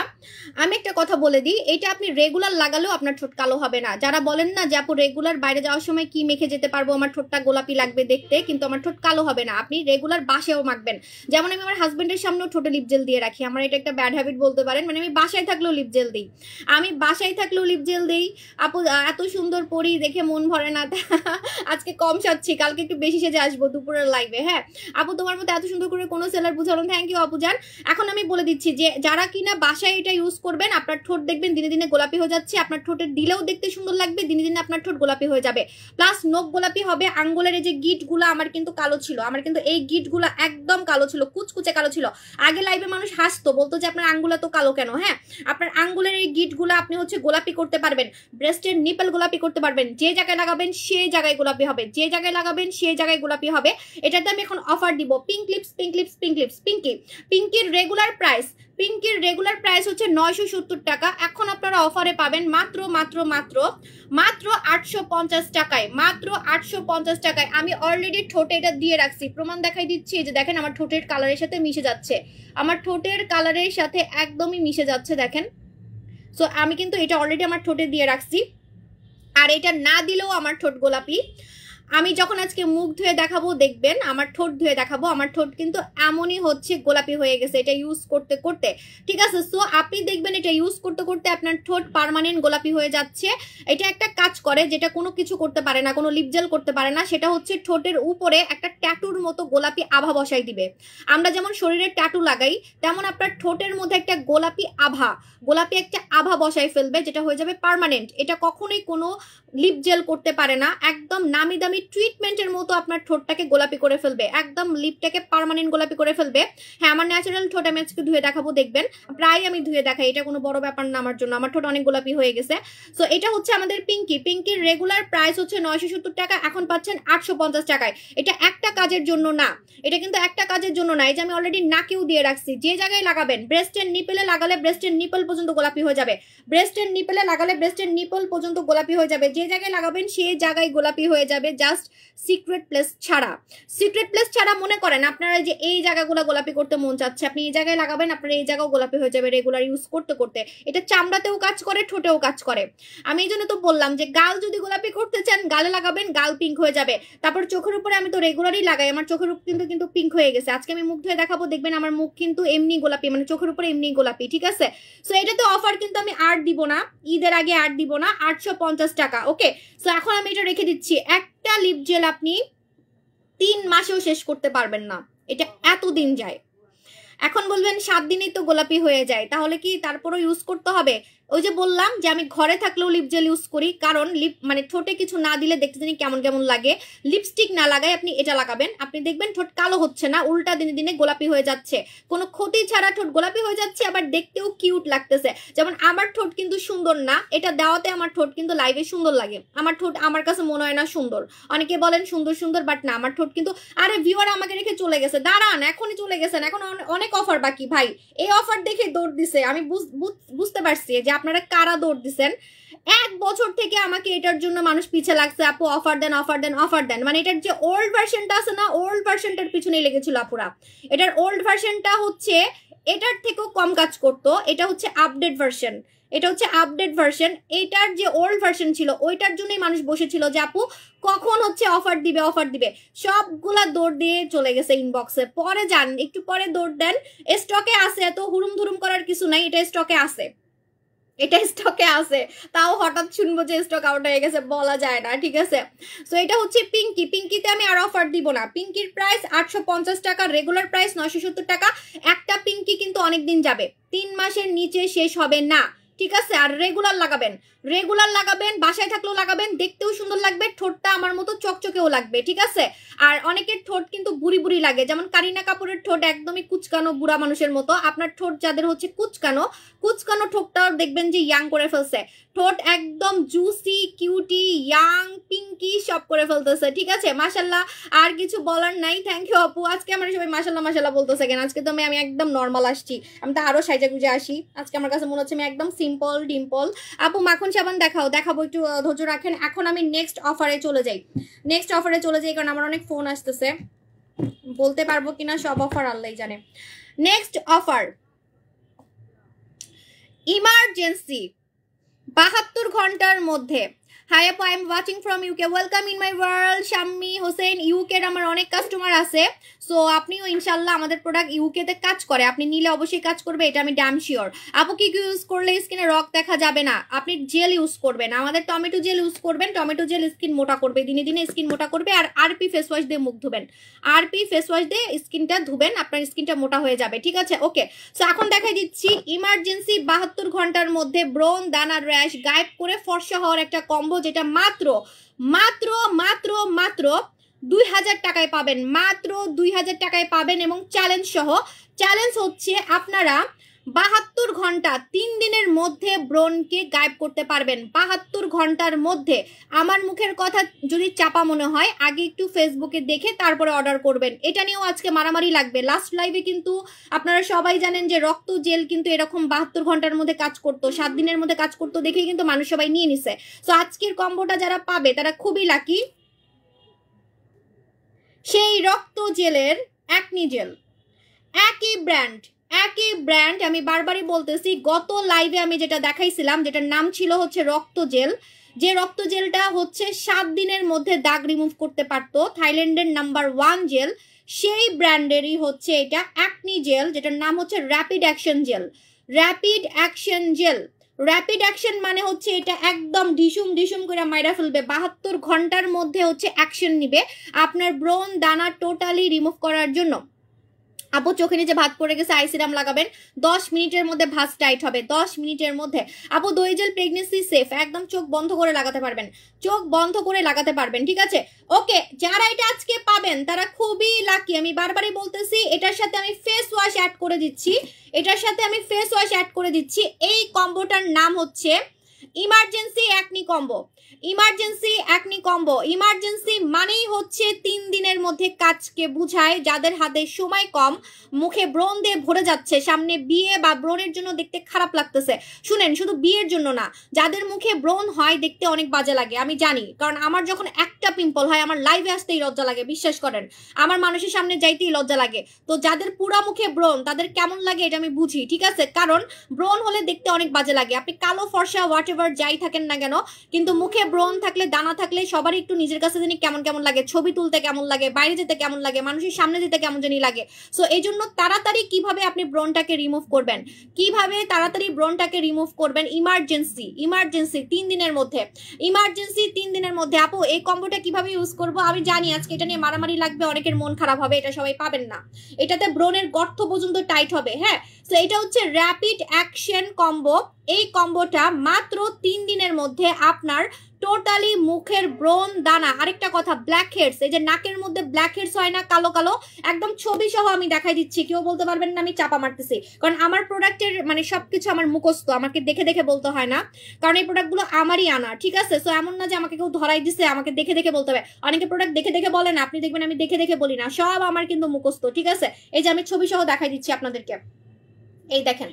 আমি একটা কথা বলে দিই, এটা আপনি রেগুলার লাগালেও আপনার ঠোঁট কালো হবে না। যারা বলেন না যে আপু রেগুলার বাইরে যাওয়ার সময় কি মেখে যেতে পারবো, আমার ঠোঁটটা গোলাপি লাগবে দেখতে, কিন্তু আমার ঠোঁট কালো হবে না, আপনি রেগুলার বাসায়ও মাখবেন। যেমন আমি আমার হাজবেন্ডের সামনেও ঠোঁটে লিপ জেল দিয়ে রাখি, আমার এটা একটা ব্যাড হ্যাবিট বলতে পারেন, মানে আমি বাসায় থাকলেও লিপ জেল দিই, আমি বাসায় থাকলেও লিপ জেল দিই। আপু এত সুন্দর পরি, দেখে মন ভরে না। আজকে কম সাজছি, কালকে একটু বেশি সেজে আসবো দুপুরের লাইভে। হ্যাঁ আপু, তোমার মতো এত সুন্দর করে কোনো সেলার বুঝালো, থ্যাংক ইউ আপু জান। এখন আমি বলে দিচ্ছি যে যারা কিনা বাসায় এটা ইউজ করবেন, আপনার ঠোঁট দেখবেন দিনে দিনে গোলাপি হয়ে যাচ্ছে, আপনার ঠোঁটের দিলেও দেখতে সুন্দর লাগবে, দিনে দিনে আপনার ঠোঁট গোলাপি হয়ে যাবে, প্লাস নখ গোলাপি হবে। আঙ্গুলের এই যে গিটগুলো আমার কিন্তু কালো ছিল, আমার কিন্তু এই গিটগুলো একদম কালো ছিল, কুচকুচে কালো ছিল। আগে লাইভে মানুষ হাসতো, বলতো যে আপনার আঙ্গুল তো কালো কেন। হ্যাঁ, আপনার আঙ্গুলের এই গিটগুলো আপনি হচ্ছে গোলাপি করতে পারবেন, ব্রেস্টের নিপেল গোলাপি করতে পারবেন, যে জায়গায় লাগাবেন সেই জায়গায় গোলাপি হবে, যে জায়গায় লাগাবেন সেই জায়গায় গোলাপি হবে। এটাতে আমি এখন অফার দিব, pink lips, pink lips, pink lips, পিঙ্কির রেগুলার প্রাইস, পিঙ্কির রেগুলার প্রাইস হচ্ছে 970 টাকা, এখন আপনারা অফারে পাবেন মাত্র মাত্র মাত্র মাত্র 850 টাকায়, মাত্র 850 টাকায়। আমি অলরেডি ঠোঁটে এটা দিয়ে রাখছি, প্রমাণ দেখাই দিচ্ছি, যে দেখেন আমার ঠোঁটের কালারের সাথে মিশে যাচ্ছে, আমার ঠোঁটের কালারের সাথে একদমই মিশে যাচ্ছে, দেখেন। সো আমি কিন্তু এটা অলরেডি আমার ঠোঁটে দিয়ে রাখছি, আর এটা না দিলেও আমার ঠোঁট গোলাপি। আমি যখন আজকে মুখ ধুয়ে দেখাবো দেখবেন, আমার ঠোঁট ধুয়ে দেখাবো, আমার ঠোঁট কিন্তু এমনই হচ্ছে গোলাপি হয়ে গেছে এটা ইউজ করতে করতে, ঠিক আছে। সো আপনি দেখবেন এটা ইউজ করতে করতে আপনার ঠোঁট পার্মানেন্ট গোলাপি হয়ে যাচ্ছে। এটা একটা কাজ করে যেটা কোনো কিছু করতে পারে না, কোনো লিপ জেল করতে পারে না, সেটা হচ্ছে ঠোঁটের উপরে একটা ট্যাটুর মতো গোলাপি আভা বসাই দিবে। আমরা যেমন শরীরে ট্যাটু লাগাই, তেমন আপনার ঠোঁটের মধ্যে একটা গোলাপি আভা, গোলাপি একটা আভা বসাই ফেলবে, যেটা হয়ে যাবে পার্মানেন্ট। এটা কখনোই কোনো লিপ জেল করতে পারে না, একদম নামি দামি ট্রিটমেন্টের মতো আপনার ঠোঁটটাকে গোলাপি করে ফেলবে, একদম লিপটাকে পার্মানেন্ট গোলাপি করে ফেলবে। হ্যাঁ, আমার ন্যাচারাল ঠোঁট আমি আজকে ধুয়ে দেখাবো দেখবেন, প্রায় আমি ধুয়ে দেখাই, এটা কোনো বড় ব্যাপার না আমার জন্য, আমার ঠোঁট অনেক গোলাপি হয়ে গেছে। সো এটা হচ্ছে আমাদের পিঙ্কি, পিঙ্কির রেগুলার প্রাইস হচ্ছে 970 টাকা, এখন পাচ্ছেন 850 টাকায়। এটা একটা কাজের জন্য না, এটা কিন্তু একটা কাজের জন্য না, এই যে আমি অলরেডি নাকেও দিয়ে রাখছি, যে জায়গায় লাগাবেন, ব্রেস্টের নিপেলে লাগালে ব্রেস্টের নিপল পর্যন্ত গোলাপি হয়ে যাবে, ব্রেস্টের নিপেলে লাগালে ব্রেস্টের নিপল পর্যন্ত গোলাপি হয়ে যাবে, যে জায়গায় লাগাবেন সেই জায়গায় গোলাপি হয়ে যাবে, জাস্ট সিক্রেট প্লেস ছাড়া। সিক্রেট প্লেস ছাড়া মনে করেন আপনারা যে এই জায়গাগুলো গোলাপি করতে মন চাচ্ছে, আপনি এই জায়গায় লাগাবেন, আপনার এই জায়গাও গোলাপি হয়ে যাবে রেগুলার ইউজ করতে করতে। এটা চামড়াতেও কাজ করে, ঠোঁটেও কাজ করে। আমি এই জন্য তো বললাম যে গাল যদি গোলাপি করতে চান গালে লাগাবেন, গাল পিঙ্ক হয়ে যাবে। তারপর চোখের উপরে আমি তো রেগুলারই লাগাই, আমার চোখের উপর কিন্তু পিঙ্ক হয়ে গেছে। আজকে আমি মুখ ধুয়ে দেখাবো দেখবেন আমার মুখ কিন্তু এমনি গোলাপি, মানে চোখের উপরে এমনি গোলাপি, ঠিক আছে। সো এটাতে অফার কিন্তু আমি আর দিব না, ঈদের আগে আর দিব না, 850 টাকা, ওকে। সো এখন আমি এটা রেখে দিচ্ছি, একটা লিপ জেল আপনি 3 মাসেও শেষ করতে পারবেন না, এটা এত দিন যায়। এখন বলবেন 7 দিনেই তো গোলাপি হয়ে যায়, তাহলে কি তারপরও ইউজ করতে হবে? ওই যে বললাম যে আমি ঘরে থাকলেও লিপ জেল ইউজ করি, কারণ লিপ মানে ঠোঁটে কিছু না দিলে দেখতে জানি কেমন কেমন লাগে। লিপস্টিক না লাগাই আপনি এটা লাগাবেন, আপনি দেখবেন ঠোঁট কালো হচ্ছে না, উল্টা দিনে দিনে গোলাপি হয়ে যাচ্ছে, কোনো ক্ষতি ছাড়া ঠোঁট গোলাপি হয়ে যাচ্ছে, আবার দেখতেও কিউট লাগতেছে। যেমন আমার ঠোঁট কিন্তু সুন্দর না, এটা দেওয়াতে আমার ঠোঁট কিন্তু লাইভে সুন্দর লাগে, আমার ঠোঁট আমার কাছে মনে হয় না সুন্দর। অনেকে বলেন সুন্দর সুন্দর, বাট না, আমার ঠোঁট কিন্তু, আরে ভিউয়ার আমাকে রেখে চলে গেছে, দাঁড়ান, এখনই চলে গেছেন, এখন অনেক অফার বাকি ভাই। এই অফার দেখে দৌড় দিছে, আমি বুঝতে পারছি যে আপনারা কারা দৌড় দিচ্ছেন। 1 বছর থেকে আমাকে এটার জন্য মানুষ পিছে লাগছে, আপু অফার দেন অফার দেন অফার দেন, মানে এটার যে ওল্ড ভার্সনটা আছে না, ওল্ড ভার্সনটার পিছনেই লেগেছিল আপুরা। এটার ওল্ড ভার্সনটা হচ্ছে এটার থেকেও কম কাজ করতো, এটা হচ্ছে আপডেট ভার্সন, এটা হচ্ছে আপডেট ভার্সন। এটার যে ওল্ড ভার্সন ছিল ওইটার জন্যই মানুষ বসেছিল যে আপু কখন হচ্ছে অফার দিবে অফার দিবে, সবগুলা দৌড় দিয়ে চলে গেছে ইনবক্সে। পরে যান, একটু পরে দৌড় দেন, স্টকে আছে, এত হুড়ুম ধুরুম করার কিছু নাই, এটা স্টকে আছে। এটা স্টকে আছে, তাও হঠাৎ শুনবো যে স্টক আউট হয়ে গেছে, বলা যায় না, ঠিক আছে। সো এটা হচ্ছে পিঙ্কি। পিঙ্কিতে আমি আর অফার দিব না। পিঙ্কির প্রাইস 850 টাকা, রেগুলার প্রাইস 970 টাকা। একটা পিঙ্কি কিন্তু অনেকদিন যাবে, 3 মাসের নিচে শেষ হবে না, ঠিক আছে। আর রেগুলার লাগাবেন, রেগুলার লাগাবেন, বাসায় থাকলেও লাগাবেন, দেখতেও সুন্দর লাগবে, ঠোঁটটা আমার মতো চকচকেও লাগবে, ঠিক আছে। আর অনেকের ঠোঁট কিন্তু বুড়ি বুড়ি লাগে, যেমন কারিনা কাপুরের ঠোঁট একদমই কুচকানো বুড়া মানুষের মতো। আপনার ঠোঁট যাদের হচ্ছে কুচকানো, কুচকানো ঠোঁটটাও দেখবেন যে ইয়াং করে ফেলছে, ঠোঁট একদম জুসি কিউটি ইয়াং পিঙ্কি সব করে ফেলতেছে, ঠিক আছে। মাশাল্লাহ, আর কিছু বলার নাই। থ্যাংক ইউ আপু। আজকে আমার সবাই মাশাল্লাহ মাশাল্লাহ বলতেছে কেন? আজকে তো আমি একদম নর্মাল আসছি, আমি তো আরো সাইজা গুজে আসি। আজকে আমার কাছে মনে হচ্ছে আমি একদম সিম্পল ডিম্পল। আপু মাখন সাবান দেখাও, দেখাবো, একটু ধৈর্য রাখেন। এখন আমি নেক্সট অফারে চলে যাই, নেক্সট অফারে চলে যাই, কারণ আমার অনেক ফোন আসতেছে, বলতে পারবো কিনা সব অফার আল্লাহই জানে। নেক্সট অফার ইমার্জেন্সি 72 ঘন্টার মধ্যে। হাই আপু, I am watching from UK, welcome in my world. Shammi Hossain, ইউকের আমার অনেক কাস্টমার আছে, সো আপনিও ইনশাল্লাহ, আমাদের প্রোডাক্ট ইউকেতে কাজ করে, আপনি নিলে অবশ্যই কাজ করবে, এটা আমি ড্যাম শিওর। আপু কি ইউজ করলে স্কিনে রক দেখা যাবে না? আপনি জেল ইউজ করবেন, আমাদের টমেটো জেল ইউজ করবেন, টমেটো জেল স্কিন মোটা করবে, দিনে দিনে স্কিন মোটা করবে। আর আরপি ফেস ওয়াশ দিয়ে মুখ ধুবেন, আরপি ফেস ওয়াশ দিয়ে স্কিনটা ধুবেন, আপনার স্কিনটা মোটা হয়ে যাবে, ঠিক আছে। ওকে, সো এখন দেখাই দিচ্ছি ইমার্জেন্সি 72 ঘন্টার মধ্যে ব্রণ দানা র্যাশ গায়েব করে ফর্সা হওয়ার একটা কম্বো, যেটা মাত্র মাত্র মাত্র মাত্র 2000 টাকায় পাবেন, মাত্র 2000 টাকায় পাবেন। এবং চ্যালেঞ্জ সহ, চ্যালেঞ্জ হচ্ছে আপনারা 72 ঘন্টা 3 দিনের মধ্যে ব্রণকে গায়েব করতে পারবেন। 72 ঘন্টার মধ্যে। আমার মুখের কথা যদি চাপা মনে হয়, আগে একটু ফেসবুকে দেখে তারপরে অর্ডার করবেন। এটা নিয়েও আজকে মারামারি লাগবে। লাস্ট লাইভে কিন্তু আপনারা সবাই জানেন যে রক্ত জেল কিন্তু এরকম 72 ঘন্টার মধ্যে কাজ করতো, 7 দিনের মধ্যে কাজ করতো, দেখেই কিন্তু মানুষ সবাই নিয়ে নিছে। তো আজকের কম্বোটা যারা পাবে তারা খুবই লাকি। সেই রক্ত জেলের অ্যাকনি জেল, একই ব্র্যান্ড, একই ব্র্যান্ড, আমি বারবারই বলতেছি, গত লাইভে আমি যেটা দেখাইছিলাম, যেটার নাম ছিল হচ্ছে রক্ত জেল, যে রক্ত জেলটা হচ্ছে 7 দিনের মধ্যে দাগ রিমুভ করতে পারতো, থাইল্যান্ডের নাম্বার 1 জেল, সেই ব্র্যান্ডেরই হচ্ছে এটা অ্যাকনি জেল, যেটার নাম হচ্ছে rapid action gel. Rapid action gel, rapid action মানে হচ্ছে এটা একদম ঢিসুম ঢিসুম করে মাইরা ফেলবে, 72 ঘন্টার মধ্যে হচ্ছে অ্যাকশন নিবে আপনার ব্রণ দানা টোটালি রিমুভ করার জন্য। আপু চোখে নিচে ভাত পড়ে গেছে, আই সিরাম লাগাবেন, 10 মিনিটের মধ্যে ভাঁজ টাইট হবে, 10 মিনিটের মধ্যে। আপু দই জেল প্রেগনেন্সি সেফ, একদম চোখ বন্ধ করে লাগাতে পারবেন, চোখ বন্ধ করে লাগাতে পারবেন, ঠিক আছে। ওকে, যারা এটা আজকে পাবেন তারা খুবই লাকি। আমি বারবারই বলতেছি, এটার সাথে আমি ফেস ওয়াশ অ্যাড করে দিচ্ছি, এটার সাথে আমি ফেস ওয়াশ অ্যাড করে দিচ্ছি। এই কম্বোটার নাম হচ্ছে emergency acne combo, emergency acne combo. Emergency মানেই হচ্ছে 3 দিনের মধ্যে কাজকে বুঝায়। যাদের হাতে সময় কম, মুখে ব্রণ দিয়ে ভরে যাচ্ছে, সামনে বিয়ে বা ব্রণের জন্য দেখতে খারাপ লাগতেছে, শুনেন, শুধু বিয়ের জন্য না, যাদের মুখে ব্রণ হয় দেখতে অনেক বাজে লাগে, আমি জানি, কারণ আমার যখন একটা পিম্পল হয় আমার লাইভে আসতেই লজ্জা লাগে, বিশ্বাস করেন, আমার মানুষের সামনে যাইতেই লজ্জা লাগে। তো যাদের পুরা মুখে ব্রণ তাদের কেমন লাগে এটা আমি বুঝি, ঠিক আছে, কারণ ব্রণ হলে দেখতে অনেক বাজে লাগে। আপনি কালো ফর্সা হোয়াট এভার যাই থাকেন না কেন, কিন্তু মুখে ব্রণ থাকলে দানা থাকলে সবারই একটু নিজের কাছে জানি কেমন কেমন লাগে, ছবি তুলতে কেমন লাগে, বাইরে যেতে কেমন লাগে, মানুষের সামনে যেতে কেমন জানি লাগে। সো এই জন্য তাড়াতাড়ি কিভাবে আপনি ব্রণটাকে রিমুভ করবেন, কিভাবে তাড়াতাড়ি ব্রণটাকে রিমুভ করবেন, ইমার্জেন্সি, ইমার্জেন্সি 3 দিনের মধ্যে, ইমার্জেন্সি 3 দিনের মধ্যে। আপু এই কম্বোটা কিভাবে ইউজ করব আমি জানি, আজকে এটা নিয়ে মারামারি লাগবে, অনেকের মন খারাপ হবে, এটা সবাই পাবেন না, এটাতে ব্রণের গর্ত পর্যন্ত টাইট হবে। হ্যাঁ, সো এটা হচ্ছে র্যাপিড অ্যাকশন কম্বো। এই কম্বোটা মাত্র 3 দিনের মধ্যে আপনার টোটালি মুখের ব্রণ দানা, আরেকটা কথা, ব্ল্যাক হেডস, এই যে নাকের মধ্যে ব্ল্যাক হেডস হয় না কালো কালো, একদম ছবি সহ আমি দেখাই দিচ্ছি, কেউ বলতে পারবেন না আমি চাপা মারতেছি, কারণ আমার প্রোডাক্টের মানে সবকিছু আমার মুখস্থ, আমাকে দেখে দেখে বলতে হয় না, কারণ এই প্রোডাক্টগুলো আমারই আনা, ঠিক আছে। সো এমন না যে আমাকে কেউ ধরাই দিছে, আমাকে দেখে দেখে বলতে হবে, অনেকে প্রোডাক্ট দেখে দেখে বলে না, আপনি দেখবেন আমি দেখে দেখে বলি না, সব আমার কিন্তু মুখস্থ, ঠিক আছে। এই যে আমি ছবি সহ দেখাই দিচ্ছি আপনাদেরকে, এই দেখেন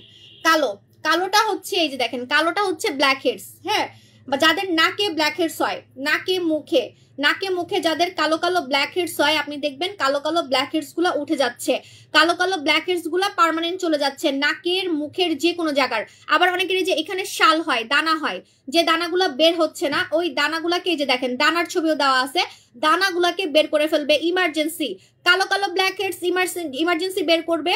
কালো, কালোটা হচ্ছে, এই যে দেখেন কালোটা হচ্ছে ব্ল্যাক হেডস, হ্যাঁ, বা যাদের নাকে ব্ল্যাক হেডস হয়, নাকে মুখে, নাকে মুখে যাদের কালো কালো ব্ল্যাক হেডস হয় আপনি দেখবেন কালো কালো ব্ল্যাক হেডস গুলা উঠে যাচ্ছে, কালো কালো ব্ল্যাক হেডস গুলা পার্মানেন্ট চলে যাচ্ছে নাকের মুখের যে কোনো জায়গার। আবার অনেকের যে এখানে শাল হয়, দানা হয়, যে দানাগুলা বের হচ্ছে না ওই দানাগুলাকে যে দেখেন দানার ছবিও দেওয়া আছে, দানাগুলাকে বের করে ফেলবে ইমার্জেন্সি। কালো কালো ব্ল্যাক হেডস ইমার্জেন্সি বের করবে,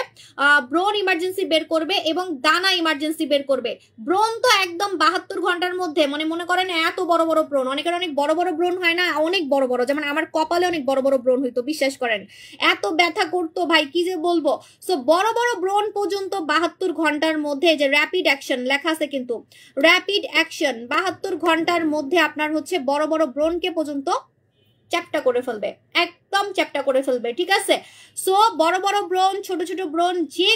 ব্রোন ইমার্জেন্সি বের করবে এবং দানা ইমার্জেন্সি বের করবে। ব্রোন তো একদম 72 ঘন্টার মধ্যে, মনে করেন এত বড় বড় ব্রোন, অনেকের অনেক বড় বড় ব্রোন হয় না, অনেক বড় বড়, যেমন আমার কপালে অনেক বড় বড় ব্রোন হইতো, বিশ্বাস করেন এত ব্যথা করতো ভাই কি যে বলবো। সো বড় বড় ব্রোন পর্যন্ত 72 ঘন্টার মধ্যে, যে র্যাপিড অ্যাকশন লেখা আছে কিন্তু, র্যাপিড অ্যাকশন 72 ঘন্টার মধ্যে আপনার হচ্ছে বড় বড় ব্রোনকে পর্যন্ত চ্যাপ্টা করে ফেলবে, একদম চ্যাপ্টা করে ফেলবে, ঠিক আছে। সো বড় বড় ব্রণ, ছোট ছোট ব্রণ, যে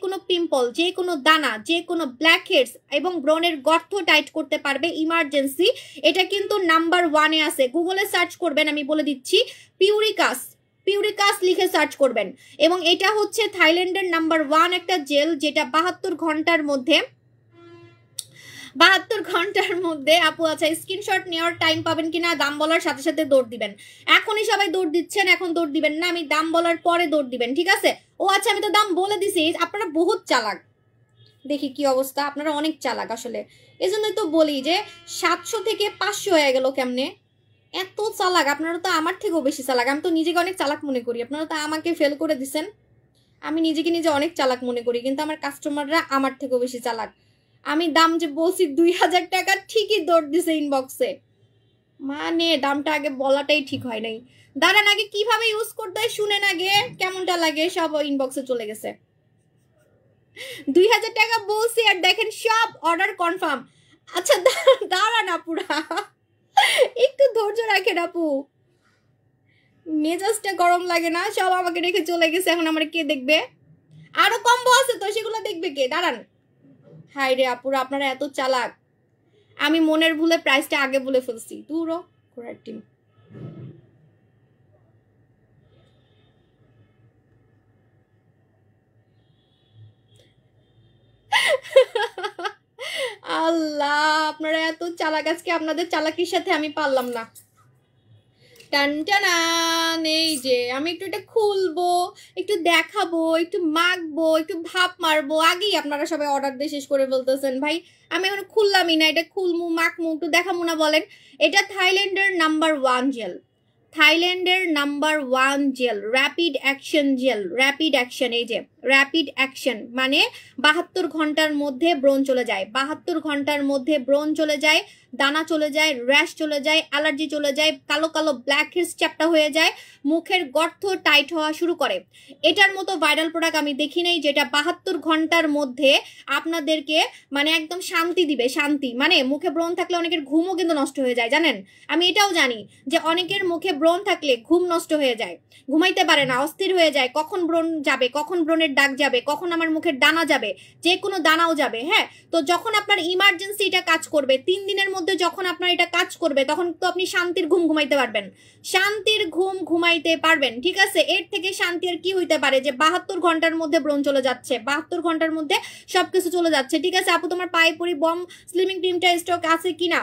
কোনো পিম্পল, যে কোনো দানা, যে কোনো ব্ল্যাক হেডস এবং ব্রণের গর্ত টাইট করতে পারবে ইমার্জেন্সি। এটা কিন্তু নাম্বার 1-এ আছে, গুগলে সার্চ করবেন, আমি বলে দিচ্ছি পিউরিকাস লিখে সার্চ করবেন। এবং এটা হচ্ছে থাইল্যান্ডের নাম্বার 1 একটা জেল, যেটা 72 ঘন্টার মধ্যে আপু আচ্ছা স্ক্রিনশট নেওয়ার টাইম পাবেন কিনা, দাম বলার সাথে সাথে দৌড় দিবেন। এখনই সবাই দৌড় দিচ্ছেন, এখন দৌড় দিবেন না, আমি দাম বলার পরে দৌড় দিবেন, ঠিক আছে। ও আচ্ছা আমি তো দাম বলে দিছি, আপনারা বহুত চালাক, দেখি কি অবস্থা, আপনারা অনেক চালাক আসলে, এজন্যই তো বলি যে 700 থেকে 500 হয়ে গেল কেমনে, এত চালাক আপনারা তো আমার থেকেও বেশি চালাক। আমি তো নিজেকে অনেক চালাক মনে করি, আপনারা তো আমাকে ফেল করে দিচ্ছেন। আমি নিজেকে নিজে অনেক চালাক মনে করি, কিন্তু আমার কাস্টমাররা আমার থেকেও বেশি চালাক। আমি দাম যে বলছি 2000 টাকা, ঠিকই দৌড় দিছে ইনবক্সে, মানে দামটা আগে বলাটাই ঠিক হয় নাই। দাঁড়ান আগে কিভাবে ইউজ করতে হয় শুনেন, আগে কেমনটা লাগে, সব ইনবক্সে চলে গেছে। 2000 টাকা বলছি আর দেখেন সব অর্ডার কনফার্ম। আচ্ছা দাঁড়ান আপুরা, একটু ধৈর্য রাখেন আপু, মেজাজটা গরম লাগে না, সব আমাকে রেখে চলে গেছে, এখন আমার কে দেখবে? আরো কম্বো আছে তো, সেগুলো দেখবে কে? দাঁড়ান। হাই রে আপুরা, আপনারা এত চালাক, আমি মনের ভুলে প্রাইসটা আগে বলে ফেলছি, দূরও ঘোড়ার টিম। আল্লাহ আপনারা এত চালাক, আজকে আপনাদের চালাকির সাথে আমি পারলাম না। টানটানান, এই যে আমি একটু এটা খুলবো, একটু দেখাবো, একটু মাখবো, একটু ভাপ মারবো, আগেই আপনারা সবাই অর্ডার দিয়ে শেষ করে ফেলতেছেন ভাই। আমি এখন খুললামই না, এটা খুলমু মাখমু একটু দেখাবো না বলেন। এটা থাইল্যান্ডের নাম্বার 1 জেল, থাইল্যান্ডের number 1 gel, rapid action gel, rapid action, এই যে র্যাপিড অ্যাকশন মানে 72 ঘন্টার মধ্যে ব্রণ চলে যায়, 72 ঘন্টার মধ্যে ব্রণ চলে যায়, দানা চলে যায়, র্যাশ চলে যায়, অ্যালার্জি চলে যায়, কালো কালো ব্ল্যাক হেডস চ্যাপ্টা হয়ে যায়, মুখের গর্ত টাইট হওয়া শুরু করে। এটার মতো ভাইরাল প্রোডাক্ট আমি দেখি নাই, যেটা 72 ঘন্টার মধ্যে আপনাদেরকে মানে একদম শান্তি দিবে, শান্তি। মানে মুখে ব্রণ থাকলে অনেকের ঘুমও কিন্তু নষ্ট হয়ে যায়, জানেন? আমি এটাও জানি যে অনেকের মুখে ব্রণ থাকলে ঘুম নষ্ট হয়ে যায়, ঘুমাইতে পারে না, অস্থির হয়ে যায়, কখন ব্রণ যাবে, কখন ব্রণের দাগ যাবে, কখন আমার মুখের দানা যাবে, যে কোনো দানাও যাবে। হ্যাঁ, তো যখন আপনার ইমার্জেন্সি এটা কাজ করবে, 3 দিনের মধ্যে যখন আপনার এটা কাজ করবে, তখন তো আপনি শান্তির ঘুম ঘুমাইতে পারবেন, শান্তির ঘুম ঘুমাইতে পারবেন, ঠিক আছে। এর থেকে শান্তি আর কি হইতে পারে যে 72 ঘন্টার মধ্যে ব্রণ চলে যাচ্ছে, 72 ঘন্টার মধ্যে সবকিছু চলে যাচ্ছে, ঠিক আছে। আপু তোমার পায়ে পরি বম স্লিমিং ক্রিমটা স্টক আছে কিনা?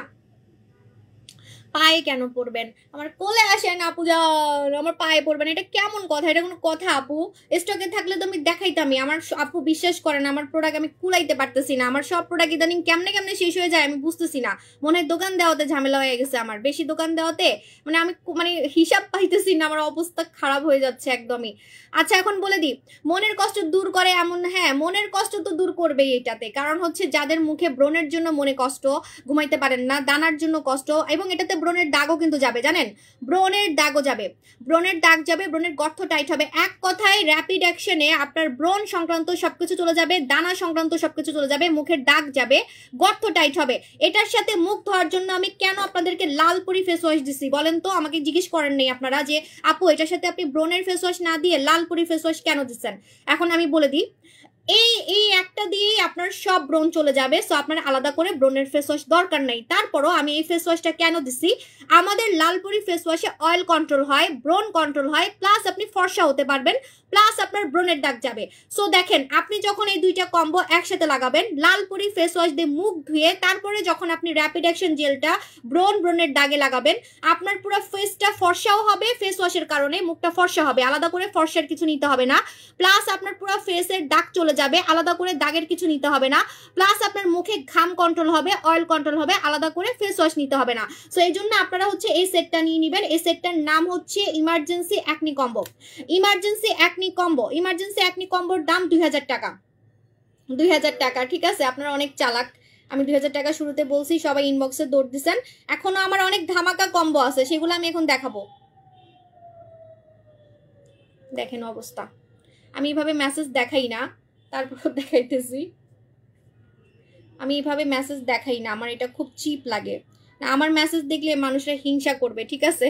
পায়ে কেন পড়বেন, আমার কোলে আসেন আপু যান, আমার পায়ে পড়বেন, এটা কেমন কথা? এটা কোনো কথা আপু? স্টকে থাকলে তো আমি দেখাইতামই। আমার আপু বিশ্বাস করেন, আমার প্রোডাক্ট আমি কুলাইতে পারতেছি না, আমার সব প্রোডাক্ট ইদানিং কেমনে কেমনে শেষ হয়ে যায় আমি বুঝতেছি না। মনে হয় দোকান দেওয়াতে ঝামেলা হয়ে গেছে, আমার বেশি দোকান দেওয়াতে মানে আমি মানে হিসাব পাইতেছি না, আমার অবস্থা খারাপ হয়ে যাচ্ছে একদমই। আচ্ছা এখন বলে দিই, মনের কষ্ট দূর করে এমন, হ্যাঁ মনের কষ্ট তো দূর করবেই এটাতে, কারণ হচ্ছে যাদের মুখে ব্রণের জন্য মনে কষ্ট, ঘুমাইতে পারেন না, দানার জন্য কষ্ট, এবং এটাতে ব্রণের দাগও কিন্তু যাবে, জানেন? ব্রণের দাগও যাবে, ব্রণের দাগ যাবে, ব্রণের গর্ত টাইট হবে। এক কথায় র্যাপিড অ্যাকশনে আপনার ব্রণ সংক্রান্ত সবকিছু চলে যাবে, দানা সংক্রান্ত সবকিছু চলে যাবে, মুখের দাগ যাবে, গর্ত টাইট হবে। এটার সাথে মুখ ধোয়ার জন্য আমি কেন আপনাদেরকে লালপুরি ফেস ওয়াশ দিছি বলেন তো? আমাকে জিজ্ঞেস করেন নেই আপনারা যে আপু এটার সাথে আপনি ব্রণের ফেস ওয়াশ না দিয়ে লালপুরি ফেস ওয়াশ কেন দিচ্ছেন? এখন আমি বলে দিই, এই এই একটা দিয়েই আপনার সব ব্রণ চলে যাবে। সো আপনার আলাদা করে ব্রণের ফেস ওয়াশ দরকার নেই। তারপরও আমি এই ফেস ওয়াশটা কেন দিছি, আমাদের লালপুরি ফেস ওয়াশে অয়েল কন্ট্রোল হয়, ব্রণ কন্ট্রোল হয়, প্লাস আপনি ফর্সা হতে পারবেন, প্লাস আপনার ব্রণের দাগ যাবে। সো দেখেন, আপনি যখন এই দুইটা কম্বো একসাথে লাগাবেন, লালপুরি ফেস ওয়াশ দিয়ে মুখ ধুয়ে তারপরে যখন আপনি র্যাপিড অ্যাকশন জেলটা ব্রণের দাগে লাগাবেন, আপনার পুরো ফেসটা ফর্সাও হবে, ফেস ওয়াশের কারণে মুখটা ফর্সা হবে, আলাদা করে ফর্সার কিছু নিতে হবে না। প্লাস আপনার পুরো ফেসের দাগ চলে যাবে, আলাদা করে দাগের কিছু নিতে হবে না। প্লাস আপনার মুখে ঘাম কন্ট্রোল হবে, অয়েল কন্ট্রোল হবে, আলাদা করে ফেস ওয়াশ নিতে হবে না। সো এই জন্য আপনারা হচ্ছে এই সেটটা নিয়ে নেবেন। এই সেটটার নাম হচ্ছে emergency acne combo. Emergency acne combo, emergency acne কম্বোর দাম 2000 টাকা। 2000 টাকা, ঠিক আছে? আপনারা অনেক চালাক, আমি 2000 টাকা শুরুতে বলছি, সবাই ইনবক্সে দৌড় দিচ্ছেন। এখনো আমার অনেক ধামাকা কম্বো আছে, সেগুলো আমি এখন দেখাবো। দেখেন অবস্থা, আমি এইভাবে মেসেজ দেখাই না, তারপর দেখাইতেছি। আমি এইভাবে মেসেজ দেখাই না, আমার এটা খুব চিপ লাগে না। আমার মেসেজ দেখলে মানুষরা হিংসা করবে, ঠিক আছে?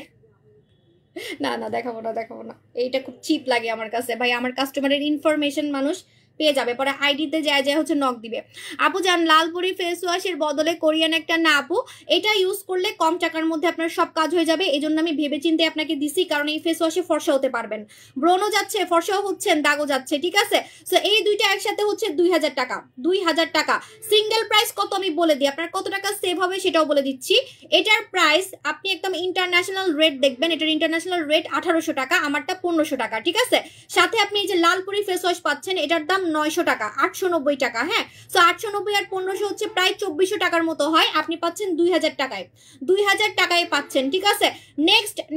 না না, দেখাবো না, দেখাবো না। এইটা খুব চিপ লাগে আমার কাছে ভাই। আমার কাস্টমারের ইনফরমেশন মানুষ পেয়ে যাবে, পরে আইডিতে যায় যায় হচ্ছে নক দিবে। আপু জান, লালপুরি ফেস ওয়াশের বদলে কোরিয়ান একটা না আপু, এটা ইউজ করলে কম টাকার মধ্যে আপনার সব কাজ হয়ে যাবে। এই জন্য আমি ভেবে চিন্তে আপনাকে দিছি, কারণ এই ফেস ওয়াশে ফর্সা হতে পারবেন, ব্রণও যাচ্ছে, ফর্সাও হচ্ছেন, দাগও যাচ্ছে, ঠিক আছে? সো এই দুইটা একসাথে হচ্ছে 2000 টাকা। 2000 টাকা সিঙ্গেল প্রাইস কত আমি বলে দিই, আপনার কত টাকা সেভ হবে সেটাও বলে দিচ্ছি। এটার প্রাইস আপনি একদম ইন্টারন্যাশনাল রেট দেখবেন, এটার ইন্টারন্যাশনাল রেট 1800 টাকা, আমারটা 1500 টাকা, ঠিক আছে? সাথে আপনি এই যে লালপুরি ফেস ওয়াশ পাচ্ছেন, এটার দাম 900 টাকা, 890 টাকা। হ্যাঁ, সো 890 আর 1500 হচ্ছে প্রায় 2400 টাকার মতো হয়। আপনি পাচ্ছেন 2000 টাকায়, 2000 টাকায় পাচ্ছেন, ঠিক আছে?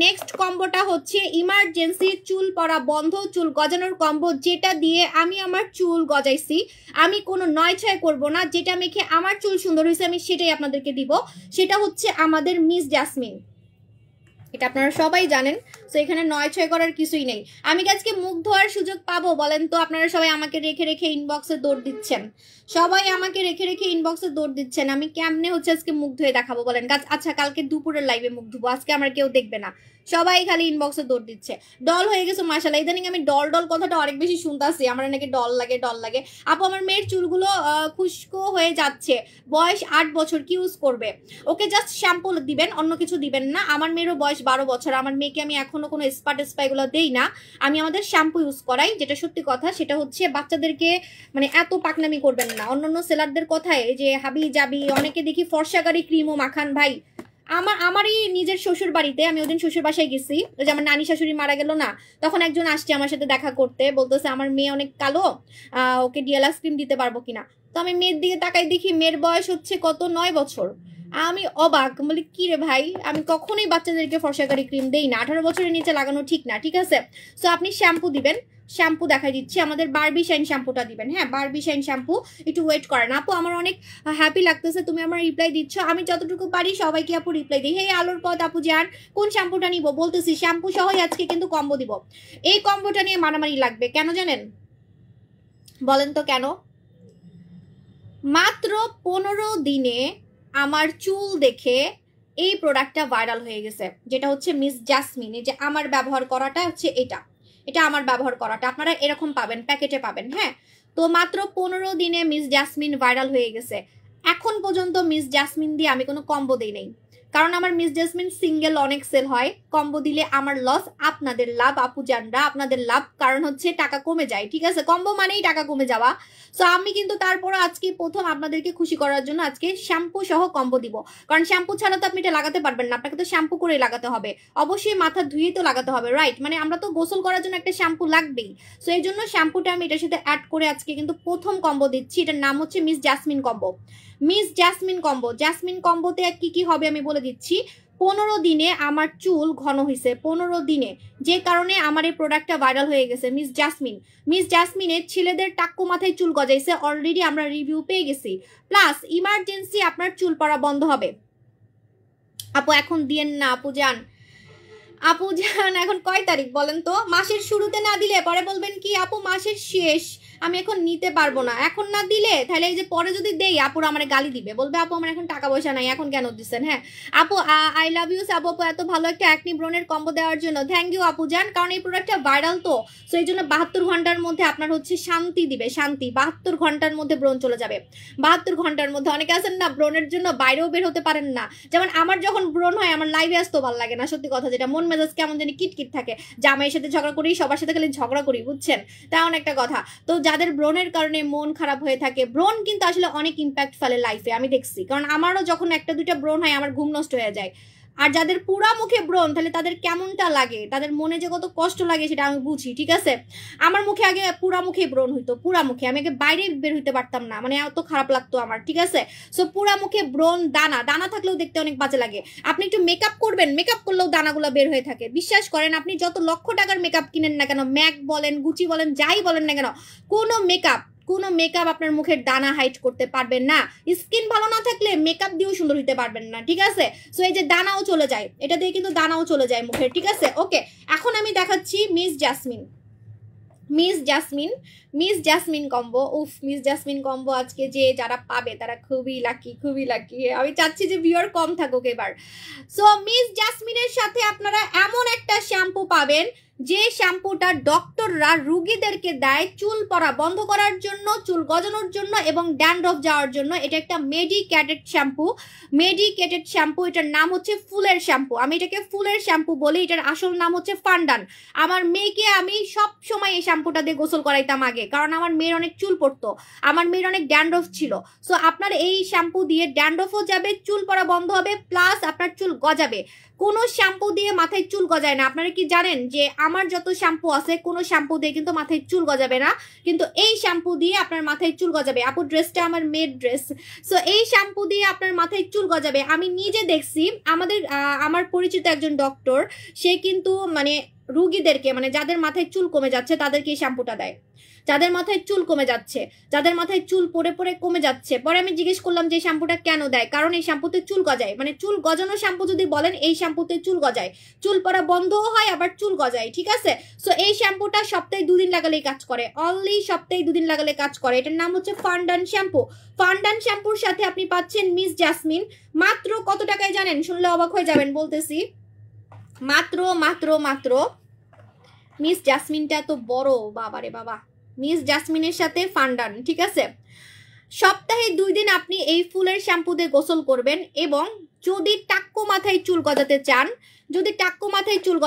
নেক্সট কম্বোটা হচ্ছে ইমার্জেন্সি চুল পড়া বন্ধ, চুল গজানোর কম্বো, যেটা দিয়ে আমি আমার চুল গজাইছি। আমি কোনো নয় ছয় করবো না, যেটা মেখে আমার চুল সুন্দর হয়েছে আমি সেটাই আপনাদেরকে দিব। সেটা হচ্ছে আমাদের মিস জাসমিন, এটা আপনারা সবাই জানেন। তো এখানে নয় ছয় করার কিছুই নেই। আমি আজকে মুখ ধোয়ার সুযোগ পাবো বলেন তো? আপনারা সবাই আমাকে রেখে রেখে ইনবক্সে দৌড় দিচ্ছেন, সবাই আমাকে রেখে রেখে ইনবক্সে দৌড় দিচ্ছেন। আমি কেমনে হচ্ছে আজকে মুখ ধুয়ে দেখাবো বলেন? আচ্ছা, কালকে দুপুরের লাইভে মুখ ধুবো, আজকে আমার কেউ দেখবে না, সবাই খালি ইনবক্সে দৌড় দিচ্ছে। ডল হয়ে গেছে মাশাআল্লাহ, ইদানিং আমি ডল ডল কথাটা অনেক বেশি শুনতাছি, আমার নাকি ডল লাগে ডল লাগে। আপু আমার মেয়ের চুলগুলো খুশকো হয়ে যাচ্ছে, বয়স 8 বছর, কি ইউজ করবে? ওকে জাস্ট শ্যাম্পু দিবেন, অন্য কিছু দিবেন না। আমার মেয়েরও বয়স 12 বছর, আমার মেয়েকে আমি এখনো কোনো স্পা এগুলো দেই না, আমি আমাদের শ্যাম্পু ইউজ করাই। যেটা সত্যি কথা সেটা হচ্ছে বাচ্চাদেরকে মানে এত পাকনামি করবেন না। অন্যান্য সেলারদের কথায় যে হাবি যাবি, অনেকে দেখি ফর্সাকারী ক্রিমও মাখান ভাই। আমারই নিজের শ্বশুর বাড়িতে, আমি ওদিন শ্বশুর বাসায় গেছি, ওই যে আমার নানি শাশুড়ি মারা গেল না, তখন একজন আসছে আমার সাথে দেখা করতে, বলতেছে আমার মেয়ে অনেক কালো, ওকে ডিএলএক্স ক্রিম দিতে পারবো কিনা। তো আমি মেয়ের দিকে তাকাই, দেখি মেয়ের বয়স হচ্ছে কত, 9 বছর। আমি অবাক, বলি কি রে ভাই, আমি কখনোই বাচ্চাদেরকে ফর্সাকারী ক্রিম দেই না, 18 বছরের নিচে লাগানো ঠিক না, ঠিক আছে? সো আপনি শ্যাম্পু দিবেন, শ্যাম্পু দেখাই দিচ্ছি, আমাদের বারবি শাইন শ্যাম্পুটা দিবেন। হ্যাঁ, বারবি শাইন শ্যাম্পু। একটু ওয়েট করেন আপু, আমার অনেক হ্যাপি লাগতেছে তুমি আমার রিপ্লাই দিচ্ছ। আমি যতটুকু পারি সবাইকে আপু রিপ্লাই দিই। হে আলোর পথ আপু যান, কোন শ্যাম্পুটা নিব বলতেছি, শ্যাম্পু সহই আজকে কিন্তু কম্বো দিব। এই কম্বোটা নিয়ে মারামারি লাগবে কেন জানেন? বলেন তো কেন? মাত্র 15 দিনে আমার চুল দেখে এই প্রোডাক্টটা ভাইরাল হয়ে গেছে, যেটা হচ্ছে মিস জাসমিন। এই যে আমার ব্যবহার করাটা হচ্ছে এটা আমার ব্যবহার করাটা আপনারা এরকম পাবেন, প্যাকেটে পাবেন। হ্যাঁ, তো মাত্র 15 দিনে মিস জাসমিন ভাইরাল হয়ে গেছে। এখন পর্যন্ত মিস জাসমিন দিয়ে আমি কোনো কম্বো দিই নাই, কারণ আমার মিস জাসমিন সিঙ্গেল অনেক সেল হয়, কম্বো দিলে আমার লস, আপনাদের লাভ আপু জানরা, আপনাদের লাভ। কারণ হচ্ছে টাকা কমে যায়, ঠিক আছে? কম্বো মানেই টাকা কমে যাওয়া। সো আমি কিন্তু তারপর আজকে প্রথম আপনাদেরকে খুশি করার জন্য আজকে শ্যাম্পু সহ কম্বো দিব, কারণ শ্যাম্পু ছাড়া তো আপনি এটা লাগাতে পারবেন না, আপনাকে তো শ্যাম্পু করে লাগাতে হবে, অবশ্যই মাথা ধুয়ে তো লাগাতে হবে, রাইট? মানে আমরা তো গোসল করার জন্য একটা শ্যাম্পু লাগবেই। সো এই জন্য শ্যাম্পুটা আমি এটার সাথে অ্যাড করে আজকে কিন্তু প্রথম কম্বো দিচ্ছি। এটার নাম হচ্ছে Miss Jasmine combo. Miss Jasmine combo, Jasmine কম্বোতে কি কি হবে আমি বলে দিচ্ছি। 15 দিনে আমার চুল ঘন হয়েছে, 15 দিনে, যে কারণে আমার এই প্রোডাক্টটা ভাইরাল হয়ে গেছে। মিস জাসমিন, মিস জাসমিনের ছেলেদের টাক্কু মাথায় চুল গজাইছে, অলরেডি আমরা রিভিউ পেয়ে গেছি। প্লাস ইমার্জেন্সি আপনার চুল পড়া বন্ধ হবে। আপু এখন দিয়েন না আপু যান, আপু যান এখন কয় তারিখ বলেন তো? মাসের শুরুতে না দিলে পরে বলবেন কি আপু মাসের শেষ, আমি এখন নিতে পারবো না, এখন না দিলে তাহলে এই যে পরে যদি দেই আপুরা আমার গালি দিবে, বলবে আপু আমার এখন টাকা পয়সা নাই, এখন কেন দিচ্ছেন। হ্যাঁ আপু, আই লাভ ইউ সাবু আপু, এত ভালো একটা অ্যাকনি ব্রনের কম্বো দেওয়ার জন্য থ্যাংক ইউ আপু জান। কারণ এই প্রোডাক্টটা ভাইরাল তো, সো এই জন্য 72 ঘন্টার মধ্যে আপনার হচ্ছে শান্তি দিবে, শান্তি। 72 ঘন্টার মধ্যে ব্রণ চলে যাবে, 72 ঘন্টার মধ্যে। অনেকে আছেন না ব্রণের জন্য বাইরেও বের হতে পারেন না, যেমন আমার যখন ব্রণ হয় আমার লাইভে আসতেও ভালো লাগে না, সত্যি কথা যেটা, মন মেজাজ কেমন জানি কিটকিট থাকে, জামাইয়ের সাথে ঝগড়া করি, সবার সাথে খালি ঝগড়া করি, বুঝছেন, তেমন একটা কথা। তো যাদের ব্রণের কারণে মন খারাপ হয়ে থাকে, ব্রণ কিন্তু আসলে অনেক ইম্প্যাক্ট ফেলে লাইফে, আমি দেখছি, কারণ আমারও যখন একটা দুইটা ব্রণ হয় আমার ঘুম নষ্ট হয়ে যায়। আর যাদের পুরা মুখে ব্রণ, তাহলে তাদের কেমনটা লাগে, তাদের মনে যে কত কষ্ট লাগে সেটা আমি বুঝি, ঠিক আছে। আমার মুখে আগে পুরা মুখে ব্রণ হইতো, পুরা মুখে, আমি আগে বাইরে বের হইতে পারতাম না, মানে এত খারাপ লাগতো আমার, ঠিক আছে। সো পুরা মুখে ব্রণ, দানা দানা থাকলেও দেখতে অনেক বাজে লাগে। আপনি একটু মেকআপ করবেন, মেকআপ করলেও দানাগুলো বের হয়ে থাকে, বিশ্বাস করেন। আপনি যত লক্ষ টাকার মেকআপ কিনেন না কেন, ম্যাক বলেন, গুচি বলেন, যাই বলেন না কেন, কোনো মেকআপ আপনার মুখের দানা হাইড করতে পারবেন না। স্কিন ভালো না থাকলে মেকআপ দিয়েও সুন্দর হইতে পারবেন না, ঠিক আছে। সো এই যে দানাও চলে যায়, এটা দিয়ে কিন্তু দানাও চলে যায় মুখের, ঠিক আছে। ওকে, এখন আমি দেখাচ্ছি মিস জাসমিন কম্বো। উফ, মিস জাসমিন কম্বো আজকে যে যারা পাবে তারা খুবই লাকি, খুবই লাকি। আমি চাচ্ছি যে ভিউয়ার কম থাকুক এবার। সো মিস জাসমিনের সাথে আপনারা এমন একটা শ্যাম্পু পাবেন যে শ্যাম্পুটা ডক্টররা রুগীদেরকে দেয় চুল পড়া বন্ধ করার জন্য, চুল গজানোর জন্য এবং ড্যান্ড্রফ যাওয়ার জন্য। এটা একটা মেডিকেটেড শ্যাম্পু, এটার নাম হচ্ছে ফুলের শ্যাম্পু। আমি এটাকে ফুলের শ্যাম্পু বলি, এটার আসল নাম হচ্ছে ফান্ডান। আমার মেয়েকে আমি সব সময় এই শ্যাম্পুটা দিয়ে গোসল করাইতাম আগে, কারণ আমার মেয়ের অনেক চুল পড়তো, আমার মেয়ের অনেক ড্যান্ড্রফ ছিল। সো আপনার এই শ্যাম্পু দিয়ে ড্যান্ড্রফও যাবে, চুল পড়া বন্ধ হবে, প্লাস আপনার চুল গজাবে। কোনো শ্যাম্পু দিয়ে মাথায় চুল গজায় না। আপনারা কি জানেন যে আমার যত শ্যাম্পু আছে কোনো শ্যাম্পু দিয়ে কিন্তু মাথায় চুল গজাবে না, কিন্তু এই শ্যাম্পু দিয়ে আপনার মাথায় চুল গজাবে। আপু ড্রেসটা আমার মেয়ের ড্রেস। সো এই শ্যাম্পু দিয়ে আপনার মাথায় চুল গজাবে। আমি নিজে দেখছি, আমার পরিচিত একজন ডক্টর, সে কিন্তু মানে রুগীদেরকে, মানে যাদের মাথায় চুল কমে যাচ্ছে তাদেরকে এই শ্যাম্পুটা দেয়, যাদের মাথায় চুল কমে যাচ্ছে, যাদের মাথায় চুল পড়ে পড়ে কমে যাচ্ছে। পরে আমি জিজ্ঞেস করলাম যে শ্যাম্পুটা কেন দেয়, কারণ এই শ্যাম্পুতে চুল গজায়, মানে চুল গজানো শ্যাম্পু যদি বলেন, এই শ্যাম্পুতে চুল গজায়, চুল পড়া বন্ধও হয় আবার চুল গজায়, ঠিক আছে। সো এই শ্যাম্পুটা সপ্তাহে 2 দিন লাগালেই কাজ করে, অনলি সপ্তাহে 2 দিন লাগালে কাজ করে। এটার নাম হচ্ছে ফান্ডান শ্যাম্পু। ফান্ডান শ্যাম্পুর সাথে আপনি পাচ্ছেন মিস জাসমিন। মাত্র কত টাকায় জানেন? শুনলে অবাক হয়ে যাবেন, বলতেছি, মাত্র মাত্র মাত্র মিস জাসমিনটা তো বড়, বাবারে বাবা, মিস জাসমিনের সাথে ফান্ডান, ঠিক আছে। সপ্তাহে 2 দিন আপনি এই ফুলের শ্যাম্পু দিয়ে গোসল করবেন, এবং যদি টাক্কু মাথায় চুল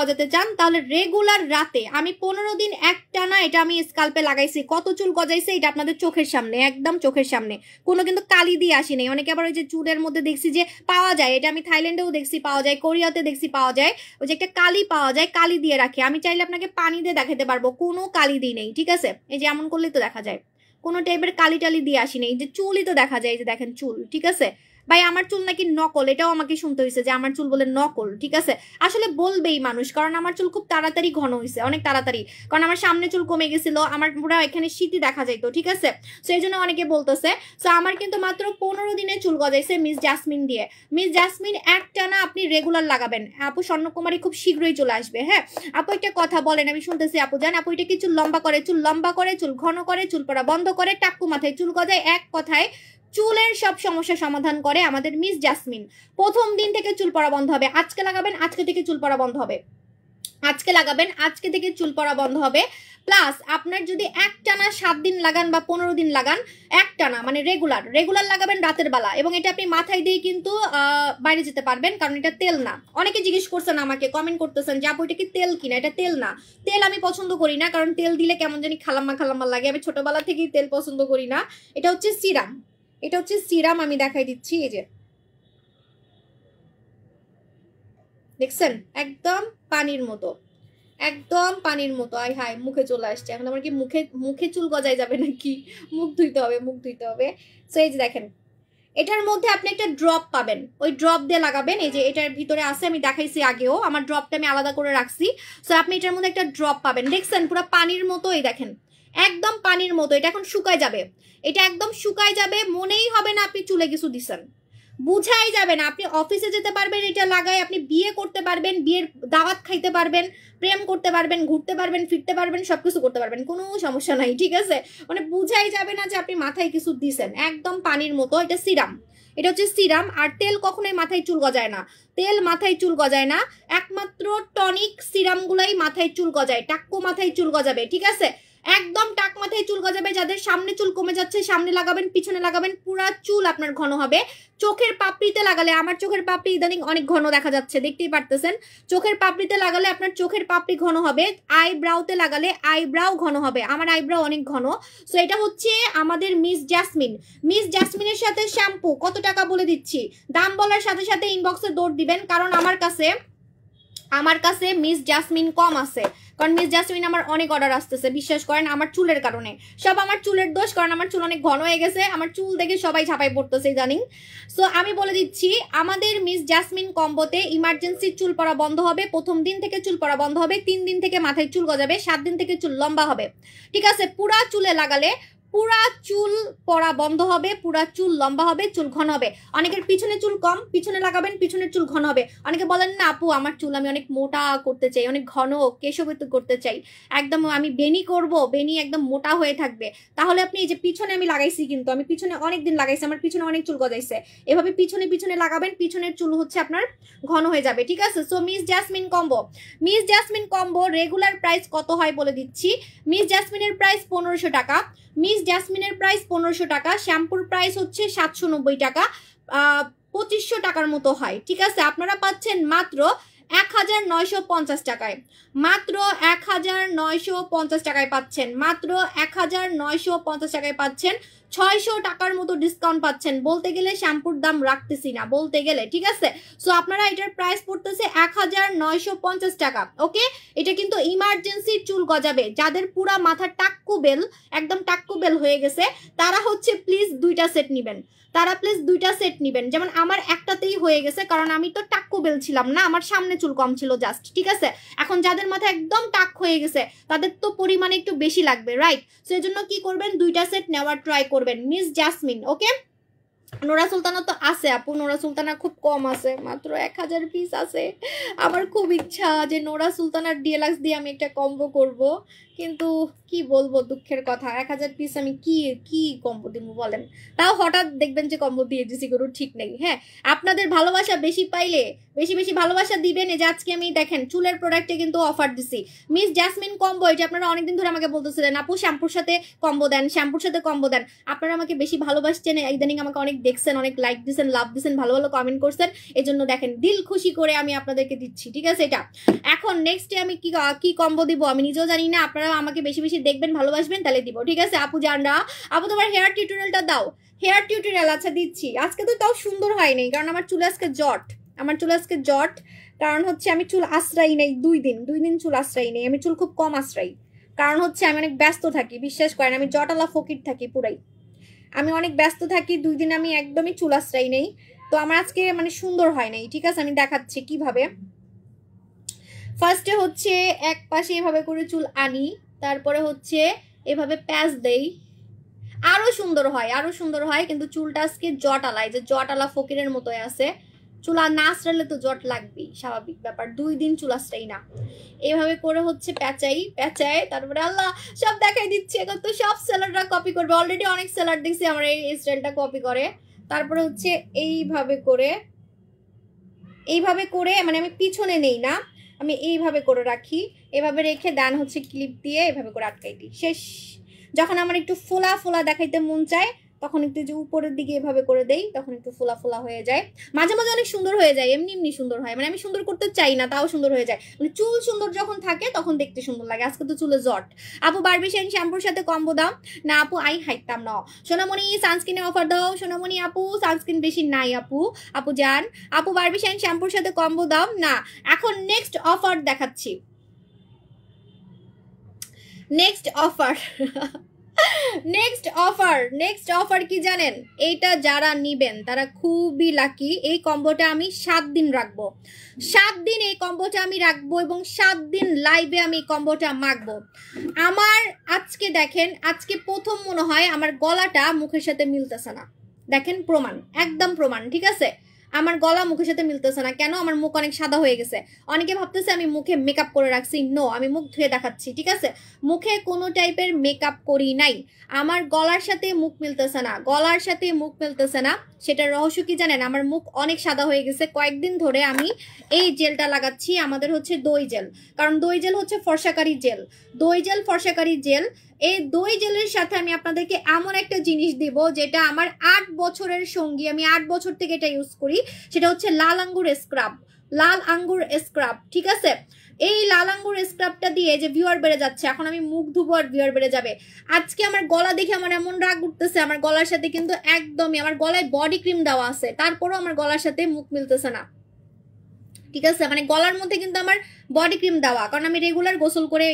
গজাতে চান তাহলে রেগুলার রাতে, আমি 15 দিন একটানা এটা আমি স্কাল্পে লাগাইছি, কত চুল গজাইছে এটা আপনাদের চোখের সামনে, একদম চোখের সামনে, কোনো কিন্তু কালি দিয়ে আসি নাই। অনেকে আবার ওই যে চুলের মধ্যে দেখছি যে পাওয়া যায়, এটা আমি থাইল্যান্ডেও দেখছি পাওয়া যায়, কোরিয়াতে দেখছি পাওয়া যায়, ওই যে একটা কালি পাওয়া যায়, কালি দিয়ে রাখে। আমি চাইলে আপনাকে পানি দিয়ে দেখাতে পারবো, কোনো কালি দিই নেই, ঠিক আছে। এই যে এমন করলেই তো দেখা যায়, কোনো টাইপের কালি টালি দিয়ে আসি নেই, যে চুলই তো দেখা যায়, এই যে দেখেন চুল, ঠিক আছে। ভাই আমার চুল নাকি নকল, এটাও আমাকে শুনতে হয়েছে যে আমার চুল বলে নকল, ঠিক আছে। আসলে বলবেই মানুষ, কারণ আমার চুল খুব তাড়াতাড়ি ঘন হয়েছে, অনেক তাড়াতাড়ি, কারণ আমার সামনে চুল কমে গেছিল, আমার পুরো এখানে শীতই দেখা যাইতো, ঠিক আছে। সো এই জন্য অনেকে বলতেছে। সো আমার কিন্তু মাত্র 15 দিনে চুল গজাইছে মিস জাসমিন দিয়ে। মিস জাসমিন একটানা আপনি রেগুলার লাগাবেন। আপু স্বর্ণকুমারী খুব শীঘ্রই চলে আসবে। হ্যাঁ আপু একটা কথা বলেন, আমি শুনতেছি আপু জান। আপু এটা কি চুল লম্বা করে, চুল ঘন করে, চুল পড়া বন্ধ করে, টাক্কু মাথায় চুল গজায়, এক কথায় চুলের সব সমস্যা সমাধান করে আমাদের মিস জাসমিন। প্রথম দিন থেকে চুল পড়া বন্ধ হবে, আজকে লাগাবেন, আজকে থেকে চুল পড়া বন্ধ হবে, আজকে লাগাবেন, আজকে থেকে চুল পড়া বন্ধ হবে। প্লাস আপনার যদি একটানা 7 দিন লাগান বা 15 দিন লাগান, একটানা মানে রেগুলার লাগাবেন রাতের বেলা, এবং এটা আপনি মাথায় দিয়ে কিন্তু বাইরে যেতে পারবেন, কারণ এটা তেল না। অনেকে জিজ্ঞেস করছেন আমাকে, কমেন্ট করতেছেন যে আপু এটা কি তেল কিনা, এটা তেল না। তেল আমি পছন্দ করি না, কারণ তেল দিলে কেমন জানি খালাম্মা লাগে, আমি ছোটবেলা থেকেই তেল পছন্দ করি না। এটা হচ্ছে সিরাম, আমি দেখাই দিচ্ছি, এই যে দেখছেন, একদম পানির মতো, একদম পানির মতো। আয় হায়, মুখে চলে আসছে, এখন আমার কি মুখে চুল গজায় যাবে নাকি? মুখ ধুইতে হবে। সো এই যে দেখেন, এটার মধ্যে আপনি একটা ড্রপ পাবেন, ওই ড্রপ দিয়ে লাগাবেন। এই যে এটার ভিতরে আছে, আমি দেখাইছি আগেও, আমার ড্রপটা আমি আলাদা করে রাখছি। সো আপনি এটার মধ্যে একটা ড্রপ পাবেন, দেখছেন পুরো পানির মতো, এই দেখেন একদম পানির মতো। এটা এখন শুকায় যাবে, এটা একদম শুকায় যাবে, মনেই হবে না আপনি চুলে কিছু দিছেন, বুঝাই যাবে না। আপনি অফিসে যেতে পারবেন এটা লাগায়, আপনি বিয়ে করতে পারবেন, বিয়ের দাওয়াত খাইতে পারবেন, প্রেম করতে পারবেন, ঘুরতে পারবেন, ফিরতে পারবেন, সবকিছু করতে পারবেন, কোনো সমস্যা নাই, ঠিক আছে? মানে বুঝাই যাবে না যে আপনি মাথায় কিছু দিছেন, একদম পানির মতো। এটা সিরাম, এটা হচ্ছে সিরাম। আর তেল কখনোই মাথায় চুল গজায় না, তেল মাথায় চুল গজায় না, একমাত্র টনিক সিরামগুলাই মাথায় চুল গজায়, টাক্কো মাথায় চুল গজাবে, ঠিক আছে? একদম টাক মাথায় চুল গজাবে। যাদের সামনে চুল কমে যাচ্ছে সামনে লাগাবেন, পিছনে লাগাবেন, পুরা চুল আপনার ঘন হবে। চোখের পাপড়িতে লাগালে, আমার চোখের পাপড়ি ইদানিং অনেক ঘন দেখা যাচ্ছে, দেখতেই পারতেছেন। চোখের পাপড়িতে লাগালে আপনার চোখের পাপড়ি ঘন হবে, আইব্রাউতে লাগালে আইব্রাউ ঘন হবে। আমার আইব্রাউ অনেক ঘন। সো এটা হচ্ছে আমাদের মিস জ্যাসমিন। মিস জ্যাসমিনের সাথে শ্যাম্পু কত টাকা বলে দিচ্ছি, দাম বলার সাথে সাথে ইনবক্সে দৌড় দিবেন, কারণ আমার কাছে মিস জ্যাসমিন কম আছে, কারণ মিস জ্যাসমিন আমার অনেক অর্ডার আসতেছে, বিশ্বাস করেন, আমার চুলের কারণে। সব আমার চুলের দোষ, কারণ আমার চুল অনেক ঘন হয়ে গেছে, আমার চুল দেখে সবাই ছাপাই পড়তেছে জানি। সো আমি বলে দিচ্ছি, আমাদের মিস জ্যাসমিন কম্বোতে ইমার্জেন্সি চুল পড়া বন্ধ হবে, প্রথম দিন থেকে চুল পড়া বন্ধ হবে, 3 দিন থেকে মাথায় চুল গজাবে, 7 দিন থেকে চুল লম্বা হবে, ঠিক আছে? পুরা চুলে লাগালে পুরা চুল পড়া বন্ধ হবে, পুরা চুল লম্বা হবে, চুল ঘন হবে। অনেকের পিছনে চুল কম, পিছনে লাগাবেন, পিছনের চুল ঘন হবে। অনেকে বলেন না আপু আমার চুল আমি অনেক মোটা করতে চাই, অনেক ঘন কেশবিত করতে চাই, একদম আমি বেনি করব, বেনি একদম মোটা হয়ে থাকবে। তাহলে আপনি এই যে পিছনে আমি লাগাইছি, কিন্তু আমি পিছনে অনেক দিন লাগাইছি, আমার পিছনে অনেক চুল গজাইছে, এভাবে পিছনে পিছনে লাগাবেন, পিছনের চুল হচ্ছে আপনার ঘন হয়ে যাবে, ঠিক আছে? So miss jasmine combo, miss jasmine combo regular price কত হয় বলে দিচ্ছি। মিস জ্যাসমিনের প্রাইস 1500 টাকা, মিস জ্যাসমিনের প্রাইস 1500 টাকা, শ্যাম্পুর প্রাইস হচ্ছে 790 টাকা, 2500 টাকার মতো হয়, ঠিক আছে? আপনারা পাচ্ছেন মাত্র 1950 টাকায়, মাত্র 1950 টাকায় পাচ্ছেন, মাত্র 1950 টাকায় পাচ্ছেন, 600 টাকার মতো ডিসকাউন্ট পাচ্ছেন। বলতে গেলে শ্যাম্পুর দাম রাখতেছি না, বলতে গেলে, ঠিক আছে? সো আপনারা এটার প্রাইস পড়তেছে 1950 টাকা, ওকে? এটা কিন্তু ইমার্জেন্সি চুল গজাবে, যাদের পুরা মাথা টাক্কু বেল, একদম টাক্কু বেল হয়ে গেছে, তারা হচ্ছে প্লিজ 2টা সেট নিবেন, তারা প্লিজ 2টা সেট নিবেন। যেমন আমার একটাতেই হয়ে গেছে, কারণ আমি তো টাক্কু বেল ছিলাম না, আমার সামনে চুল কম ছিল জাস্ট, ঠিক আছে? এখন যাদের মাথা একদম টাক হয়ে গেছে তাদের তো পরিমাণে একটু বেশি লাগবে, রাইট? সেজন্য কি করবেন, 2টা সেট নেওয়ার ট্রাই করবেন। মিস জ্যাসমিন, ওকে? নোরা সুলতানা তো আছে আপু, নোরা সুলতানা খুব কম আছে, মাত্র 1000 পিস আছে। আমার খুব ইচ্ছা যে নোরা সুলতানার ডিএলাক্স দিয়ে আমি একটা কম্বো করব, কিন্তু কি বলবো, দুঃখের কথা, 1000 পিস আমি কি কম্বো দিব বলেন? তাও হঠাৎ দেখবেন যে কম্বো দিয়ে দিছি, গরুর ঠিক নেই। হ্যাঁ, আপনাদের ভালোবাসা বেশি পাইলে বেশি বেশি ভালোবাসা দিবেন। এই যে আজকে আমি দেখেন চুলের প্রোডাক্টে কিন্তু অফার দিছি, মিস জ্যাসমিন কম্বো। এটা আপনারা অনেকদিন ধরে আমাকে বলতেছিলেন আপু শ্যাম্পুর সাথে কম্বো দেন, শ্যাম্পুর সাথে কম্বো দেন। আপনারা আমাকে বেশি ভালোবাসছেন, ইদানিং আমাকে অনেক দেখছেন, অনেক লাইক দিচ্ছেন, লাভ দিচ্ছেন, ভালো ভালো কমেন্ট করছেন, এই জন্য দেখেন দিল খুশি করে আমি আপনাদেরকে দিচ্ছি, ঠিক আছে? এটা এখন নেক্সটে আমি কি কম্বো দিব আমি নিজেও জানি না, আপনারা আমাকে বেশি বেশি দেখবেন, ভালোবাসবেন, তাহলে দিব, ঠিক আছে? আপু জানরা, আপু তোমার হেয়ার টিউটোরিয়ালটা দাও, হেয়ার টিউটোরিয়াল। আচ্ছা দিচ্ছি। আজকে তো তাও সুন্দর হয়নি, কারণ আমার চুলে আজকে জট, আমার চুলে আজকে জট, কারণ হচ্ছে আমি চুল আশ্রয় নেই 2 দিন চুল আশ্রয় নেই, আমি চুল খুব কম আশ্রয়, কারণ হচ্ছে আমি অনেক ব্যস্ত থাকি, বিশ্বাস করেন, আমি জটালা ফকির থাকি পুরাই, আমি অনেক ব্যস্ত থাকি, 2 দিন আমি একদমই চুল আশ্রয় নেই, তো আমার আজকে মানে সুন্দর হয় নাই, ঠিক আছে? আমি দেখাচ্ছি কিভাবে। ফার্স্টে হচ্ছে এক পাশে এভাবে করে চুল আনি, তারপরে হচ্ছে এভাবে প্যাচ দেই, আরো সুন্দর হয়, আরো সুন্দর হয়, কিন্তু চুলটা আজকে জটালা, যে জটালা ফকিরের মতোই আছে। চুল না আশ্রাইলে তো জট লাগবেই, স্বাভাবিক ব্যাপার, 2 দিন চুল আশ্রাই না। এভাবে করে হচ্ছে প্যাচাই, তারপরে আল্লাহ সব দেখাই দিচ্ছে, এখন তো সব সেলাররা কপি করবে, অলরেডি অনেক সেলার দেখছি আমার এই স্টাইলটা কপি করে। তারপরে হচ্ছে এইভাবে করে মানে আমি পিছনে নেই না, আমি এইভাবে করে রাখি, এভাবে রেখে দেন হচ্ছে ক্লিপ দিয়ে এভাবে করে আটকাই দিই, শেষ। যখন আমার একটু ফোলা ফোলা দেখাইতে মন চায় তখন একটু যে উপরের দিকে এভাবে করে দেই, তখন একটু ফোলা ফোলা হয়ে যায়, মাঝে মাঝে অনেক সুন্দর হয়ে যায়, এমনি সুন্দর হয়, মানে আমি সুন্দর করতে চাই না তাও সুন্দর হয়ে যায়, মানে চুল সুন্দর যখন থাকে তখন দেখতে সুন্দর লাগে। আজকে তো চুলে জট। আপু বারবিশাইন শ্যাম্পুর সাথে কম্বো দাও না আপু, আই হাইতাম না। সোনামণি সানস্ক্রিনে অফার দাও, সোনামণি আপু সানস্ক্রিন বেশি নাই আপু জান, আপু বারবিশাইন শ্যাম্পুর সাথে কম্বো দাও না। এখন নেক্সট অফার দেখাচ্ছি, নেক্সট অফার কি জানেন? এইটা যারা নিবেন তারা খুবই লাকি। এই কম্বোটা আমি 7 দিন রাখবো, 7 দিন এই কম্বোটা আমি রাখবো, এবং 7 দিন লাইভে আমি কম্বোটা মাখবো। আমার আজকে দেখেন, আজকে প্রথম মনে হয় আমার গলাটা মুখের সাথে মিলতেছে না, দেখেন প্রমাণ, একদম প্রমাণ, ঠিক আছে। আমার গলা মুখের সাথে মিলতেছে না কেন? আমার মুখ অনেক সাদা হয়ে গেছে। অনেকে ভাবতেছে আমি মুখে মেকআপ করে রাখছি। নো, আমি মুখ ধুয়ে দেখাচ্ছি, ঠিক আছে। মুখে কোনো টাইপের মেকআপ করি নাই। আমার গলার সাথে মুখ মিলতেছে না, গলার সাথে মুখ মিলতেছে না। সেটার রহস্য কি জানেন? আমার মুখ অনেক সাদা হয়ে গেছে। কয়েকদিন ধরে আমি এই জেলটা লাগাচ্ছি, আমাদের হচ্ছে দই জেল। কারণ দই জেল হচ্ছে ফর্সাকারী জেল, দই জেল ফর্সাকারী জেল। এই দই জেলের সাথে আমি আপনাদেরকে এমন একটা জিনিস দিব যেটা আমার 8 বছরের সঙ্গী, আমি 8 বছর থেকে এটা ইউজ করি। সেটা হচ্ছে লাল আঙ্গুর স্ক্রাব, লাল আঙ্গুর স্ক্রাব, ঠিক আছে। এই লাল আঙ্গুর স্ক্রাবটা দিয়ে যে ভিউয়ার বেড়ে যাচ্ছে, এখন আমি মুখ ধুবো আর ভিউয়ার বেড়ে যাবে। আজকে আমার গলা দেখে আমার এমন রাগ উঠতেছে, আমার গলার সাথে কিন্তু একদমই, আমার গলায় বডি ক্রিম দেওয়া আছে, তারপরও আমার গলার সাথে মুখ মিলতেছে না, ঠিক আছে। মানে গলার মধ্যে কিন্তু আমার বডি ক্রিম দেওয়া, কারণ আমি রেগুলার গোসল করে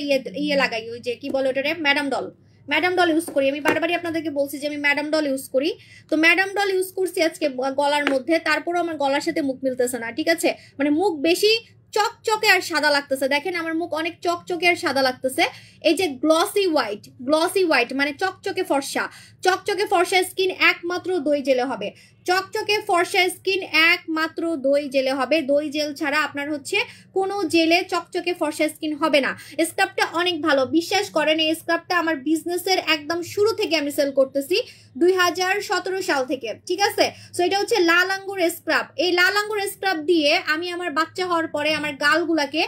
ইয়ে লাগাই, ওই যে কি বলে ওটা, madam doll, madam doll use করি। আমি বারবারই আপনাদেরকে বলছি যে আমি ম্যাডাম ডল ইউজ করি। তো ম্যাডাম ডল ইউজ করছি আজকে গলার মধ্যে, তারপরও আমার গলার সাথে মুখ মিলতেছে না, ঠিক আছে। মানে মুখ বেশি চকচকে আর সাদা লাগতেছে। দেখেন আমার মুখ অনেক চকচকে আর সাদা লাগতেছে। এই যে গ্লসি হোয়াইট, গ্লসি হোয়াইট মানে চকচকে ফর্সা, চকচকে ফর্সা স্কিন একমাত্র দই জেলে হবে। চকচকে ফর্সা স্কিন একমাত্র দই জেলে হবে। দই জেল ছাড়া আপনার হচ্ছে কোনো জেলে চকচকে ফর্সা স্কিন হবে না। স্ক্রাবটা অনেক ভালো, বিশ্বাস করেন। এই স্ক্রাবটা আমার বিজনেসের একদম শুরু থেকে আমি সেল করতেছি, 2017 সাল থেকে, ঠিক আছে। সো এটা হচ্ছে লাল আঙ্গুর স্ক্রাব। এই লাল আঙ্গুর স্ক্রাব দিয়ে আমি আমার বাচ্চা হওয়ার পরে আমার গালগুলাকে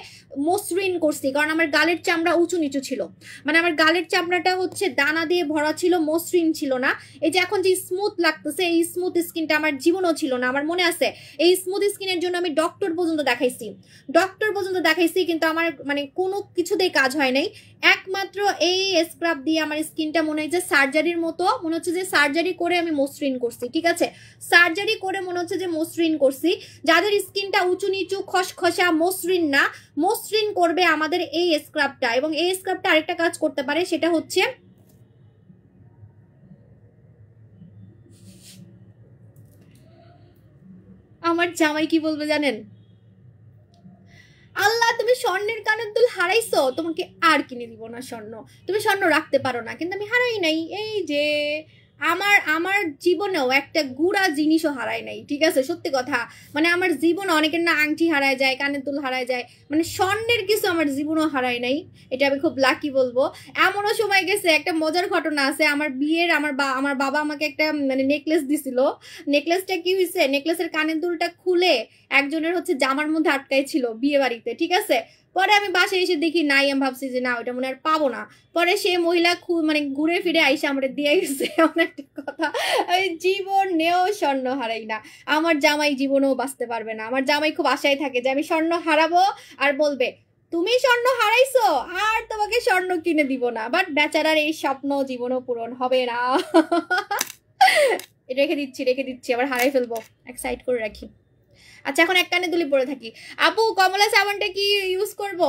মসৃণ করছি, কারণ আমার গালের চামড়া উঁচু নিচু ছিল। মানে আমার গালের চামড়াটা হচ্ছে দানা দিয়ে ভরা ছিল, মসৃণ ছিল না। এই যে এখন যে স্মুথ লাগতেছে, এই স্মুথ স্কিনটা আমার জীবনও ছিল না। আমার মনে আছে এই স্মুথ স্কিনের জন্য আমি ডক্টর পর্যন্ত দেখাইছি, ডক্টর পর্যন্ত দেখাইছি, কিন্তু আমার মানে কোনো কিছুতেই কাজ হয় নাই। একমাত্র এই স্ক্রাব দিয়ে আমার স্কিনটা মনে হয় যে সার্জারির মতো, মনে হচ্ছে যে সার্জারি করে আমি মসৃণ করছি, ঠিক আছে। সার্জারি করে মনে হচ্ছে যে মসৃণ করছি। যাদের স্কিনটা উঁচু নিচু খসখসা মসৃণ না, মসৃণ করবে আমাদের এই স্ক্রাবটা। এবং এই স্ক্রাবটা আরেকটা কাজ করতে পারে, সেটা হচ্ছে আমার জামাই কি বলবে জানেন? আল্লাহ, তুমি স্বর্ণের কানের দুল হারাইছো, তোমাকে আর কিনে দিব না স্বর্ণ। তুমি স্বর্ণ রাখতে পারো না, কিন্তু আমি হারাই নাই। এই যে আমার জীবনেও একটা গুড়া জিনিসও হারায় নাই, ঠিক আছে, সত্যি কথা। মানে আমার জীবনে অনেকের না আংটি হারায় যায়, কানের দুল হারায় যায়, মানে স্বর্ণের কিছু আমার জীবনও হারায় নাই। এটা আমি খুব লাকি বলবো। এমনও সময় গেছে, একটা মজার ঘটনা আছে। আমার বিয়ের আমার বাবা আমাকে একটা মানে নেকলেস দিছিল। নেকলেসটা কি হয়েছে, নেকলেসের কানের দুলটা খুলে একজনের হচ্ছে জামার মধ্যে আটকাই ছিল বিয়ে বাড়িতে, ঠিক আছে। পরে আমি বাসায় এসে দেখি নাই, আমি ভাবছি যে না, ওইটা মনে আর পাবো না। পরে সে মহিলা মানে ঘুরে ফিরে আইসা আমরা দিয়ে গেছে। এমন একটা কথা, আমি জীবনেও স্বর্ণ হারাই না। আমার জামাই জীবনেও বাঁচতে পারবে না। আমার জামাই খুব আশায় থাকে যে আমি স্বর্ণ হারাবো, আর বলবে তুমি স্বর্ণ হারাইছো আর তোমাকে স্বর্ণ কিনে দিব না। বাট বেচারার এই স্বপ্ন জীবনও পূরণ হবে না। রেখে দিচ্ছি, আবার হারাই ফেলবো, এক সাইড করে রাখি। আচ্ছা, এখন এক কানে দুলি পরে থাকি। আপু, কমলা সাবানটা কি ইউজ করব?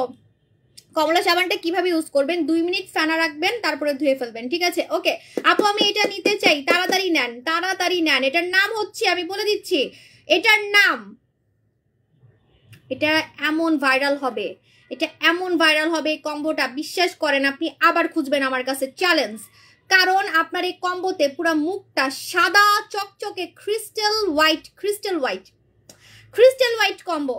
কমলা সাবানটা কিভাবে ইউজ করবেন? 2 মিনিট ফেনা রাখবেন, তারপরে ধুয়ে ফেলবেন, ঠিক আছে। ওকে আপু, আমি এটা নিতে চাই, তাড়াতাড়ি নেন, তাড়াতাড়ি নেন। এটার নাম হচ্ছে, আমি বলে দিচ্ছি এটার নাম, এটা এমন ভাইরাল হবে, এটা এমন ভাইরাল হবে কম্বোটা, বিশ্বাস করেন আপনি আবার খুঁজবেন আমার কাছে, চ্যালেঞ্জ। কারণ আপনার এই কম্বোতে পুরো মুখটা সাদা চকচকে crystal white, crystal white, crystal white combo,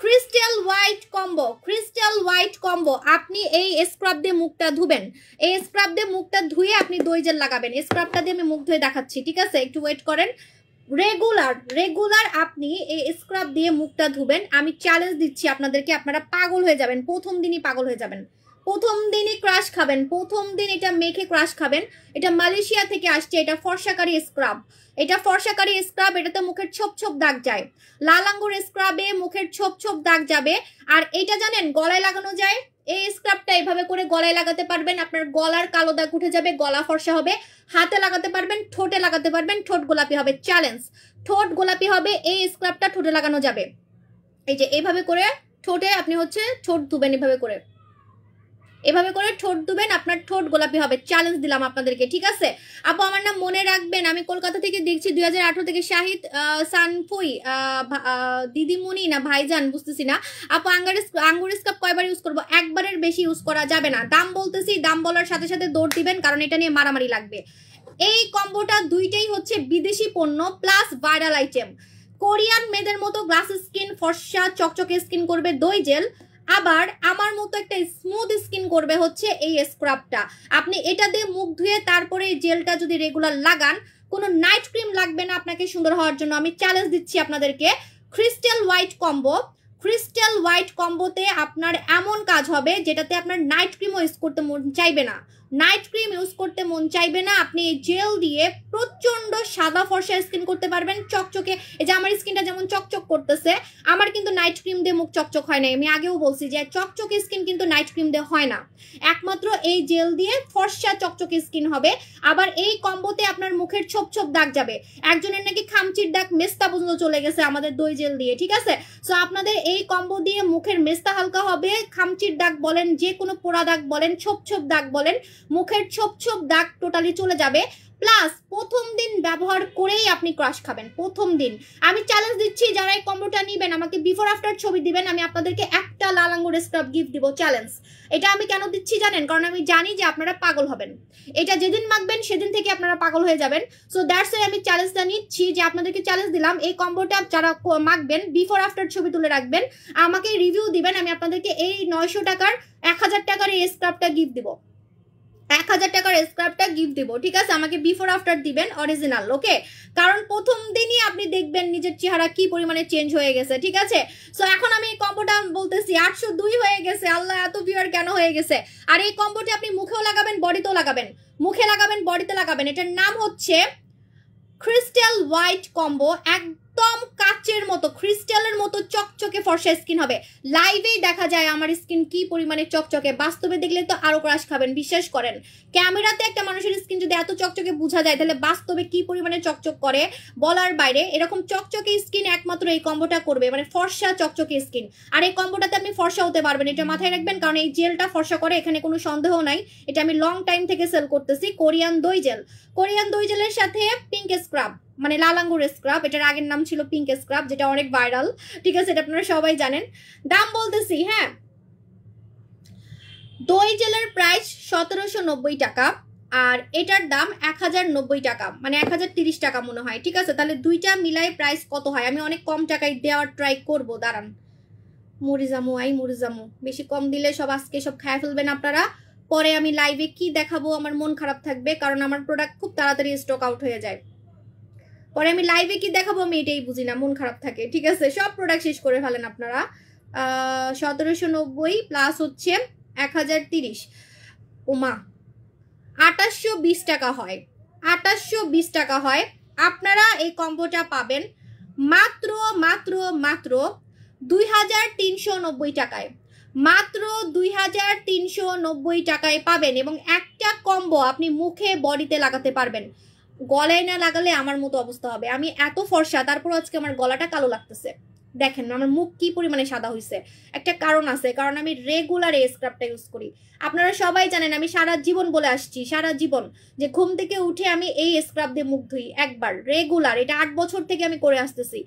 crystal white combo, crystal white combo. আপনি এই স্ক্রাব দিয়ে মুখটা ধুবেন, এই স্ক্রাব দিয়ে মুখটা ধুয়ে আপনি দই জেল লাগাবেন। স্ক্রাবটা দিয়ে আমি মুখ ধুয়ে দেখাচ্ছি, ঠিক আছে, একটু ওয়েট করেন। রেগুলার আপনি এই স্ক্রাব দিয়ে মুখটা ধুবেন। আমি চ্যালেঞ্জ দিচ্ছি আপনাদেরকে, আপনারা পাগল হয়ে যাবেন, প্রথম দিনই পাগল হয়ে যাবেন, প্রথম দিনই ক্রাশ খাবেন, প্রথম দিন এটা মেখে ক্রাশ খাবেন। এটা মালয়েশিয়া থেকে আসছে, এটা ফর্সাকারী স্ক্রাব, এটা ফর্সাকারী স্ক্রাব। এটাতে মুখের ছোপ ছোপ দাগ যায়, লাল আঙ্গুর স্ক্রাবে মুখের ছোপ ছোপ দাগ যাবে। আর এটা জানেন গলায় লাগানো যায়, এই স্ক্রাবটা এইভাবে করে গলায় লাগাতে পারবেন, আপনার গলার কালো দাগ উঠে যাবে, গলা ফর্সা হবে। হাতে লাগাতে পারবেন, ঠোঁটে লাগাতে পারবেন, ঠোঁট গোলাপি হবে, চ্যালেঞ্জ। ঠোঁট গোলাপি হবে, এই স্ক্রাবটা ঠোঁটে লাগানো যাবে। এই যে এইভাবে করে ঠোঁটে আপনি হচ্ছে ঠোঁট ধুবেন, এভাবে করে, এভাবে করে ঠোঁট ধুবেন, আপনার ঠোঁট গোলাপি হবে, চ্যালেঞ্জ দিলাম আপনাদেরকে, ঠিক আছে। আপু আমার নাম মনে রাখবেন, আমি কলকাতা থেকে দেখছি, 2018 থেকে শাহিদ সানফুই, দিদিমণি না ভাইজান বুঝতেছি না। আপু আঙ্গুর স্কাপ কয়বার ইউজ করবো? একবারের বেশি ইউজ করা যাবে না। দাম বলতেছি, দাম বলার সাথে সাথে দৌড় দিবেন, কারণ এটা নিয়ে মারামারি লাগবে। এই কম্বোটা দুইটাই হচ্ছে বিদেশি পণ্য প্লাস ভাইরাল আইটেম। কোরিয়ান মেয়েদের মতো গ্লাস স্কিন, ফর্সা চকচকে স্কিন করবে দই জেল, আবার আমার মতো একটা স্মুথ স্কিন করবে হচ্ছে এই স্ক্রাবটা। আপনি এটা দিয়ে মুখ ধুয়ে তারপরে এই জেলটা যদি রেগুলার লাগান, কোনো নাইট ক্রিম লাগবে না আপনাকে সুন্দর হওয়ার জন্য। আমি চ্যালেঞ্জ দিচ্ছি আপনাদেরকে, crystal white combo. Crystal white কম্বোতে আপনার এমন কাজ হবে যেটাতে আপনার নাইট ক্রিমও ইউজ করতে মন চাইবে না, নাইট ক্রিম ইউজ করতে মন চাইবে না। আপনি এই জেল দিয়ে প্রচন্ড সাদা ফর্সা স্কিন করতে পারবেন চকচকে। এই যে আমার স্কিনটা যেমন চকচক করতেছে, আমার কিন্তু নাইট ক্রিম দিয়ে মুখ চকচক হয় না। আমি আগেও বলছি যে চকচকে স্কিন কিন্তু নাইট ক্রিম দিয়ে হয় না, একমাত্র এই জেল দিয়ে ফর্সা চকচকে স্কিন হবে। আবার এই কম্বোতে আপনার মুখের ছোপ ছোপ দাগ যাবে। একজনের নাকি খামচির দাগ মেস্তা পর্যন্ত চলে গেছে আমাদের দই জেল দিয়ে, ঠিক আছে? সো আপনাদের এই কম্বো দিয়ে মুখের মেস্তা হালকা হবে, খামচির দাগ বলেন, যে কোনো পোড়া দাগ বলেন, ছোপ ছোপ দাগ বলেন, মুখের ছোপ ছোপ দাগ টোটালি চলে যাবে। প্লাস প্রথম দিন ব্যবহার করেই আপনি ক্রাশ খাবেন প্রথম দিন। আমি চ্যালেঞ্জ দিচ্ছি, যারা এই কম্বোটা নেবেন আমাকে বিফোর আফটার ছবি দিবেন, আমি আপনাদেরকে একটা লাল আঙ্গুর স্ক্রাব গিফট দিব, চ্যালেঞ্জ। এটা আমি কেন দিচ্ছি জানেন? কারণ আমি জানি যে আপনারা পাগল হবেন, এটা যেদিন মাখবেন সেদিন থেকে আপনারা পাগল হয়ে যাবেন। সো দ্যাটস ওয়াই আমি চ্যালেঞ্জটা নিচ্ছি, যে আপনাদেরকে চ্যালেঞ্জ দিলাম এই কম্বোটা যারা মাখবেন বিফোর আফটার ছবি তুলে রাখবেন, আমাকে রিভিউ দিবেন, আমি আপনাদেরকে এই 900 টাকার 1000 টাকার এই স্ক্রাবটা গিফট দিব, 1000 টাকার স্ক্রাবটা গিফট দিব, ঠিক আছে? আমাকে বিফোর আফটার দিবেন অরিজিনাল, ওকে? কারণ প্রথম দিনই আপনি দেখবেন নিজের চেহারা কি পরিমাণে চেঞ্জ হয়ে গেছে, ঠিক আছে? সো এখন আমি এই কম্বোটা বলতেছি 802 হয়ে গেছে, আল্লাহ এত ভিউয়ার কেন হয়ে গেছে? আর এই কম্বোটা আপনি মুখেও লাগাবেন, বডিতেও লাগাবেন, মুখে লাগাবেন, বডিতে লাগাবেন। এটার নাম হচ্ছে ক্রিস্টাল হোয়াইট কম্বো। একদম কাচের মতো, ক্রিস্টালের মতো চকচকে ফর্সা স্কিন হবে। লাইভেই দেখা যায় আমার স্কিন কি পরিমাণে চকচকে, বাস্তবে দেখলে তো আরো ক্রাশ খাবেন, বিশ্বাস করেন। ক্যামেরাতে একটা মানুষের স্কিন যদি এত চকচকে বোঝা যায়, তাহলে বাস্তবে কি পরিমাণে চকচক করে বলার বাইরে। এরকম চকচকে স্কিন একমাত্র এই কম্বোটা করবে, মানে ফর্সা চকচকে স্কিন। আর এই কম্বোটাতে আপনি ফর্সা হতে পারবেন, এটা মাথায় রাখবেন, কারণ এই জেলটা ফর্সা করে, এখানে কোনো সন্দেহ নাই। এটা আমি লং টাইম থেকে সেল করতেছি। কোরিয়ান দই জেল, কোরিয়ান দই জেলের সাথে পিঙ্ক স্ক্রাব, মানে লাল আঙ্গুর স্ক্রাব, এটার আগের নাম ছিল পিঙ্ক স্ক্রাব, যেটা অনেক ভাইরাল, ঠিক আছে? এটা আপনারা সবাই জানেন। দাম বলতেছি, হ্যাঁ, দই জেলের প্রাইস 1790 টাকা, আর এটার দাম 1090 টাকা, মানে 1030 টাকা মনে হয়, ঠিক আছে? তাহলে দুইটা মিলাই প্রাইস কত হয়? আমি অনেক কম টাকায় দেওয়ার ট্রাই করব, দাঁড়ান। মরিজামু বেশি কম দিলে সব আজকে সব খায় ফেলবেন আপনারা। পরে আমি লাইভে কি দেখাবো আমার মন খারাপ থাকবে, কারণ আমার প্রোডাক্ট খুব তাড়াতাড়ি স্টক আউট হয়ে যায়। পরে আমি লাইভে কি দেখাবো আমি এটাই বুঝি না, মন খারাপ থাকে, ঠিক আছে? সব প্রোডাক্ট শেষ করে ফেলেন আপনারা। 1790 প্লাস হচ্ছে 1030, ওমা 2820 টাকা হয়, 2820 টাকা হয়। আপনারা এই কম্বোটা পাবেন মাত্র মাত্র মাত্র 2390 টাকায়, মাত্র 2390 টাকায় পাবেন। এবং একটা কম্বো আপনি মুখে বডিতে লাগাতে পারবেন, গলায় না লাগালে আমার মতো অবস্থা হবে। আমি এত ফর্সা, তারপর আজকে আমার গলাটা কালো লাগতেছে। দেখেন আমার মুখ কি পরিমাণে সাদা হয়েছে, একটা কারণ আছে, কারণ আমি রেগুলার এই স্ক্রাবটা ইউজ করি। আপনারা সবাই জানেন আমি সারা জীবন বলে আসছি, সারা জীবন, যে ঘুম থেকে উঠে আমি এই স্ক্রাব দিয়ে মুখ ধুই একবার রেগুলার। এটা 8 বছর থেকে আমি করে আসতেছি,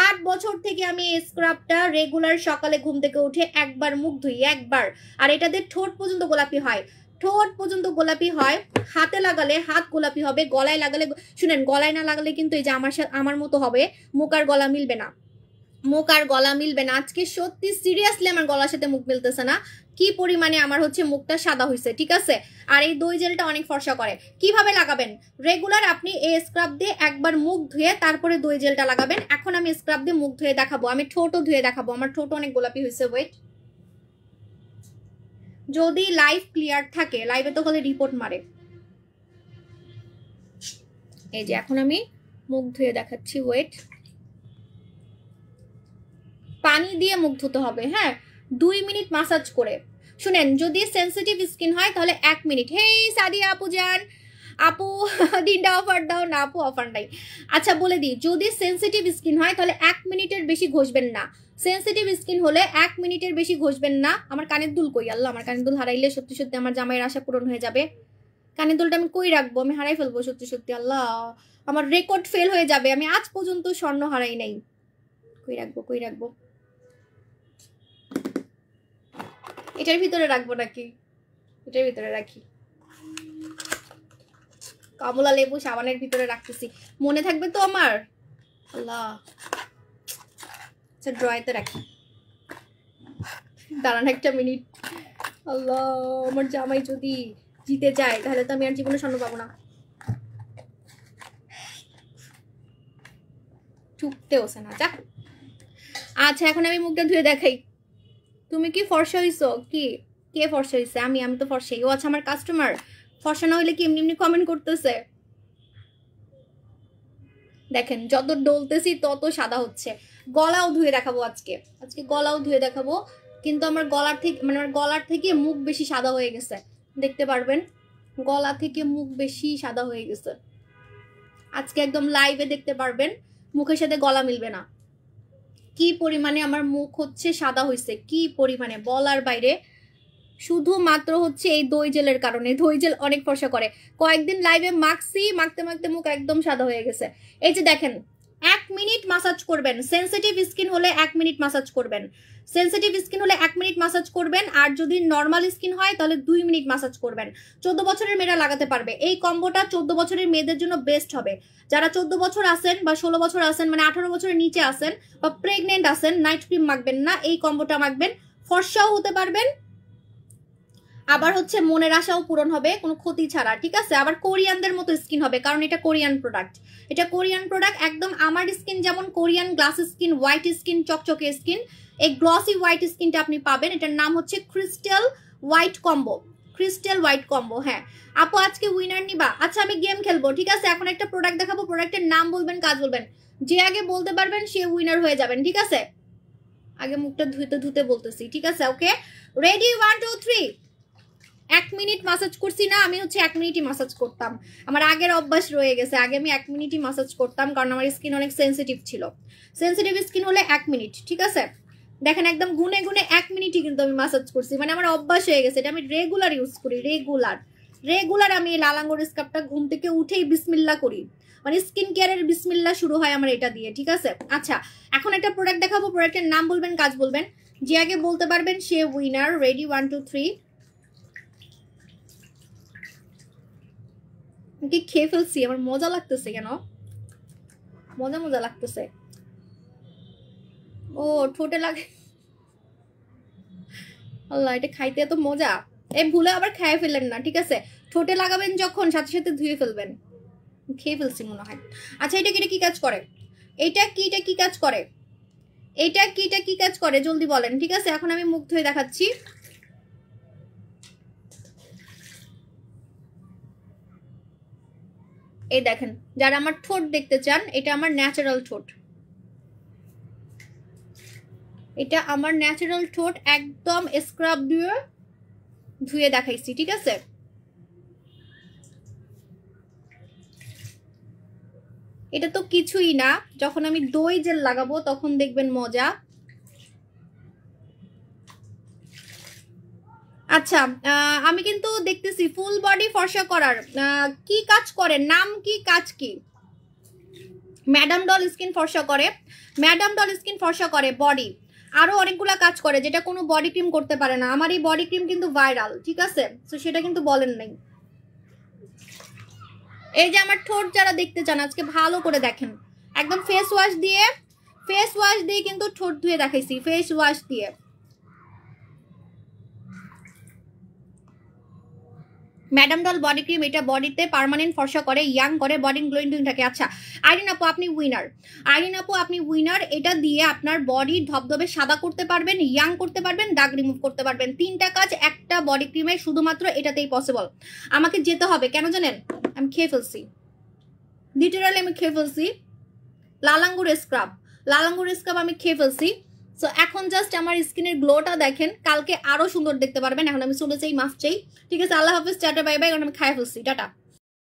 8 বছর থেকে আমি এই স্ক্রাবটা রেগুলার সকালে ঘুম থেকে উঠে একবার মুখ ধুই, একবার। আর এটাতে ঠোঁট পর্যন্ত গোলাপি হয়, ঠোঁট পর্যন্ত গোলাপি হয়। হাতে লাগালে হাত গোলাপি হবে, গলায় লাগালে, শুনেন, গলায় না লাগালে কিন্তু এই যে আমার মতো হবে, মুখ আর গলা মিলবে না, মুখ আর গলা মিলবে না। আজকে সত্যি সিরিয়াসলি আমার গলার সাথে মুখ মিলতেছে না, কি পরিমাণে আমার হচ্ছে মুখটা সাদা হয়েছে, ঠিক আছে? আর এই দই জেলটা অনেক ফর্সা করে। কিভাবে লাগাবেন? রেগুলার আপনি এই স্ক্রাব দিয়ে একবার মুখ ধুয়ে তারপরে দই জেলটা লাগাবেন। এখন আমি স্ক্রাব দিয়ে মুখ ধুয়ে দেখাবো, আমি ঠোঁটও ধুয়ে দেখাবো, আমার ঠোঁট অনেক গোলাপি হয়েছে। ওয়েট, যদি লাইভ ক্লিয়ার থাকে, লাইভে তো হলে রিপোর্ট মারে। এই যে এখন আমি মুখ ধুয়ে দেখাচ্ছি, ওয়েট। পানি দিয়ে মুখ ধুতে হবে, হ্যাঁ, 2 মিনিট মাসাজ করে। শুনেন, যদি সেন্সিটিভ স্কিন হয় তাহলে 1 মিনিট। হেই সাদিয়া আপু যান, আপু দিনটা অফার দাও না, আপু অফার নাই। আচ্ছা বলে দিই, যদি সেন্সিটিভ স্কিন হয় তাহলে 1 মিনিটের বেশি ঘষবেন না। সেন্সিটিভ স্কিন হলে 1 মিনিটের বেশি ঘষবেন না। আমার কানের দুল কই? আল্লাহ, আমার কানের দুল হারাইলে সত্যি সত্যি আমার জামাইয়ের আশা পূরণ হয়ে যাবে। কানের দুলটা আমি কই রাখবো? আমি হারাই ফেলবো সত্যি সত্যি, আল্লাহ আমার রেকর্ড ফেল হয়ে যাবে। আমি আজ পর্যন্ত স্বর্ণ হারাই নাই। কই রাখবো, কই রাখবো? এটার ভিতরে রাখবো নাকি? এটার ভিতরে রাখি। কমলা লেবু সাবানের ভিতরে রাখতেছি, মনে থাকবে তো আমার? আল্লাহ, আচ্ছা ড্রয়ারতে রাখি, দাঁড়ান একটা মিনিট। আল্লাহ, আমার জামাই যদি জিতে যায় তাহলে তো আমি আর জীবনে স্বর্ণ পাবো না। চুপতে ওসে না, যাক। আচ্ছা এখন আমি মুখটা ধুয়ে দেখাই। তুমি কি ফর্সা হইছো? কি কে ফর্সা হইছে? আমি তো ফর্সাই। ও আচ্ছা, আমার কাস্টমার ফর্সা না হইলে কি এমনি এমনি কমেন্ট করতেছে? দেখেন যত ডলতেছি তত সাদা হচ্ছে। গলাও ধুয়ে দেখাবো আজকে, গলাও ধুয়ে দেখাবো, কিন্তু আমার গলার থেকে মানে আমার গলার থেকে মুখ বেশি সাদা হয়ে গেছে, দেখতে পারবেন গলা থেকে মুখ বেশি সাদা হয়ে গেছে। আজকে একদম লাইভে দেখতে পারবেন, মুখের সাথে গলা মিলবে না, কি পরিমাণে আমার মুখ হচ্ছে সাদা হয়েছে, কি পরিমাণে বলার বাইরে। শুধুমাত্র হচ্ছে এই দই জেলের কারণে। দই জেল অনেক ফর্সা করে। কয়েকদিন লাইভে মাখছি, মাখতে মাখতে মুখ একদম সাদা হয়ে গেছে। এই যে দেখেন, 1 মিনিট মাসাজ করবেন। সেনসিটিভ স্কিন হলে 1 মিনিট মাসাজ করবেন, সেনসিটিভ স্কিন হলে 1 মিনিট মাসাজ করবেন। আর যদি নর্মাল স্কিন হয় তাহলে 2 মিনিট মাসাজ করবেন। 14 বছরের মেয়েরা লাগাতে পারবে এই কম্বোটা। 14 বছরের মেয়েদের জন্য বেস্ট হবে। যারা 14 বছর আছেন বা 16 বছর আছেন, মানে 18 বছরের নিচে আছেন বা প্রেগনেন্ট আছেন, নাইট ক্রিম মাখবেন না, এই কম্বোটা মাখবেন। ফর্সাও হতে পারবেন, আবার হচ্ছে মনের আশাও পূরণ হবে কোনো ক্ষতি ছাড়া, ঠিক আছে? আবার কোরিয়ানদের মতো স্কিন হবে, কারণ এটা কোরিয়ান প্রোডাক্ট। এটা কোরিয়ান প্রোডাক্ট, একদম আমার স্কিন যেমন Korean glass skin, white skin, চকচকে স্কিন, এই গ্লসি হোয়াইট স্কিনটা আপনি পাবেন। এটার নাম হচ্ছে crystal white combo, crystal white combo. হ্যাঁ আপু আজকে উইনার নিবা? আচ্ছা আমি গেম খেলবো, ঠিক আছে? এখন একটা প্রোডাক্ট দেখাবো, প্রোডাক্টের নাম বলবেন, কাজ বলবেন, যে আগে বলতে পারবেন সে উইনার হয়ে যাবেন, ঠিক আছে? আগে মুখটা ধুতে ধুতে বলতেছি, ঠিক আছে? Okay ready, 1 2 3। 1 মিনিট মাসাজ করছি না আমি, হচ্ছে 1 মিনিটই মাসাজ করতাম, আমার আগের অভ্যাস রয়ে গেছে। আগে আমি 1 মিনিটই মাসাজ করতাম, কারণ আমার স্কিন অনেক সেন্সিটিভ ছিল। সেন্সিটিভ স্কিন হলে 1 মিনিট, ঠিক আছে? দেখেন একদম গুনে গুনে 1 মিনিটই কিন্তু আমি মাসাজ করছি, মানে আমার অভ্যাস হয়ে গেছে। এটা আমি রেগুলার ইউজ করি, রেগুলার আমি লালাঙ্গর স্কার্ফটা ঘুম থেকে উঠেই বিসমিল্লাহ করি, মানে স্কিন কেয়ারের বিসমিল্লাহ শুরু হয় আমার এটা দিয়ে, ঠিক আছে? আচ্ছা এখন একটা প্রোডাক্ট দেখাবো, প্রোডাক্টের নাম বলবেন, কাজ বলবেন, যে আগে বলতে পারবেন সে উইনার। রেডি, 1 2 3। কি খেয়ে ফেলছি, আমার মজা লাগতেছে, কেন মজা লাগতেছে। ও ঠোঁটে লাগে, আল্লাহ এটা খাইতে এত মজা। এই ভুলে আবার খেয়ে ফেললেন না, ঠিক আছে? ঠোঁটে লাগাবেন যখন সাথে সাথে ধুয়ে ফেলবেন। খেয়ে ফেলছি মনে হয়। আচ্ছা এটা কি কাজ করে? এটা কি কাজ করে? এটা কি কাজ করে জলদি বলেন, ঠিক আছে? এখন আমি মুখ ধুয়ে দেখাচ্ছি। এই দেখেন, যারা আমার ঠোঁট দেখতে চান, এটা আমার ন্যাচারাল ঠোঁট, এটা আমার ন্যাচারাল ঠোঁট, একদম স্ক্রাব দিয়ে ধুয়ে দেখাইছি, ঠিক আছে? এটা তো কিছুই না, যখন আমি দই জেল লাগাবো তখন দেখবেন মজা। আচ্ছা আমি কিন্তু দেখতেছি ফুল বডি ফর্সা করার কি কাজ করে, নাম কি, কাজ কি? ম্যাডাম ডল স্কিন ফর্সা করে, ম্যাডাম ডল স্কিন ফর্সা করে বডি, আরো অনেকগুলা কাজ করে যেটা কোনো বডি ক্রিম করতে পারে না। আমার এই বডি ক্রিম কিন্তু ভাইরাল, ঠিক আছে? তো সেটা কিন্তু বলেন নাই। এই যে আমার ঠোঁট যারা দেখতে চান আজকে ভালো করে দেখেন, একদম ফেস ওয়াশ দিয়ে কিন্তু ঠোঁট ধুয়ে দেখাইছি, ফেস ওয়াশ দিয়ে। ম্যাডাম ডল বডি ক্রিম, এটা বডিতে পার্মানেন্ট ফর্সা করে, ইয়াং করে, বডি গ্লোয়িং থাকে। আচ্ছা আইরিন আপু আপনি উইনার, আইরিন আপু আপনি উইনার। এটা দিয়ে আপনার বডি ধবধবে সাদা করতে পারবেন, ইয়াং করতে পারবেন, দাগ রিমুভ করতে পারবেন। 3টা কাজ একটা বডি ক্রিমে শুধুমাত্র এটাতেই পসিবল। আমাকে যেতে হবে কেন জানেন? আমি খেয়ে ফেলছি, লিটারালি আমি খেয়ে ফেলছি লালাঙ্গুর স্ক্রাব আমি খেয়ে ফেলছি। সো এখন জাস্ট আমার স্কিনের গ্লোটা দেখেন, কালকে আরো সুন্দর দেখতে পারবেন। এখন আমি চলে চাই, মাফ চাই, ঠিক আছে? আল্লাহ হাফিজ, টাটা বাই বাই, কারণ আমি খাই ফেলছি, টাটা।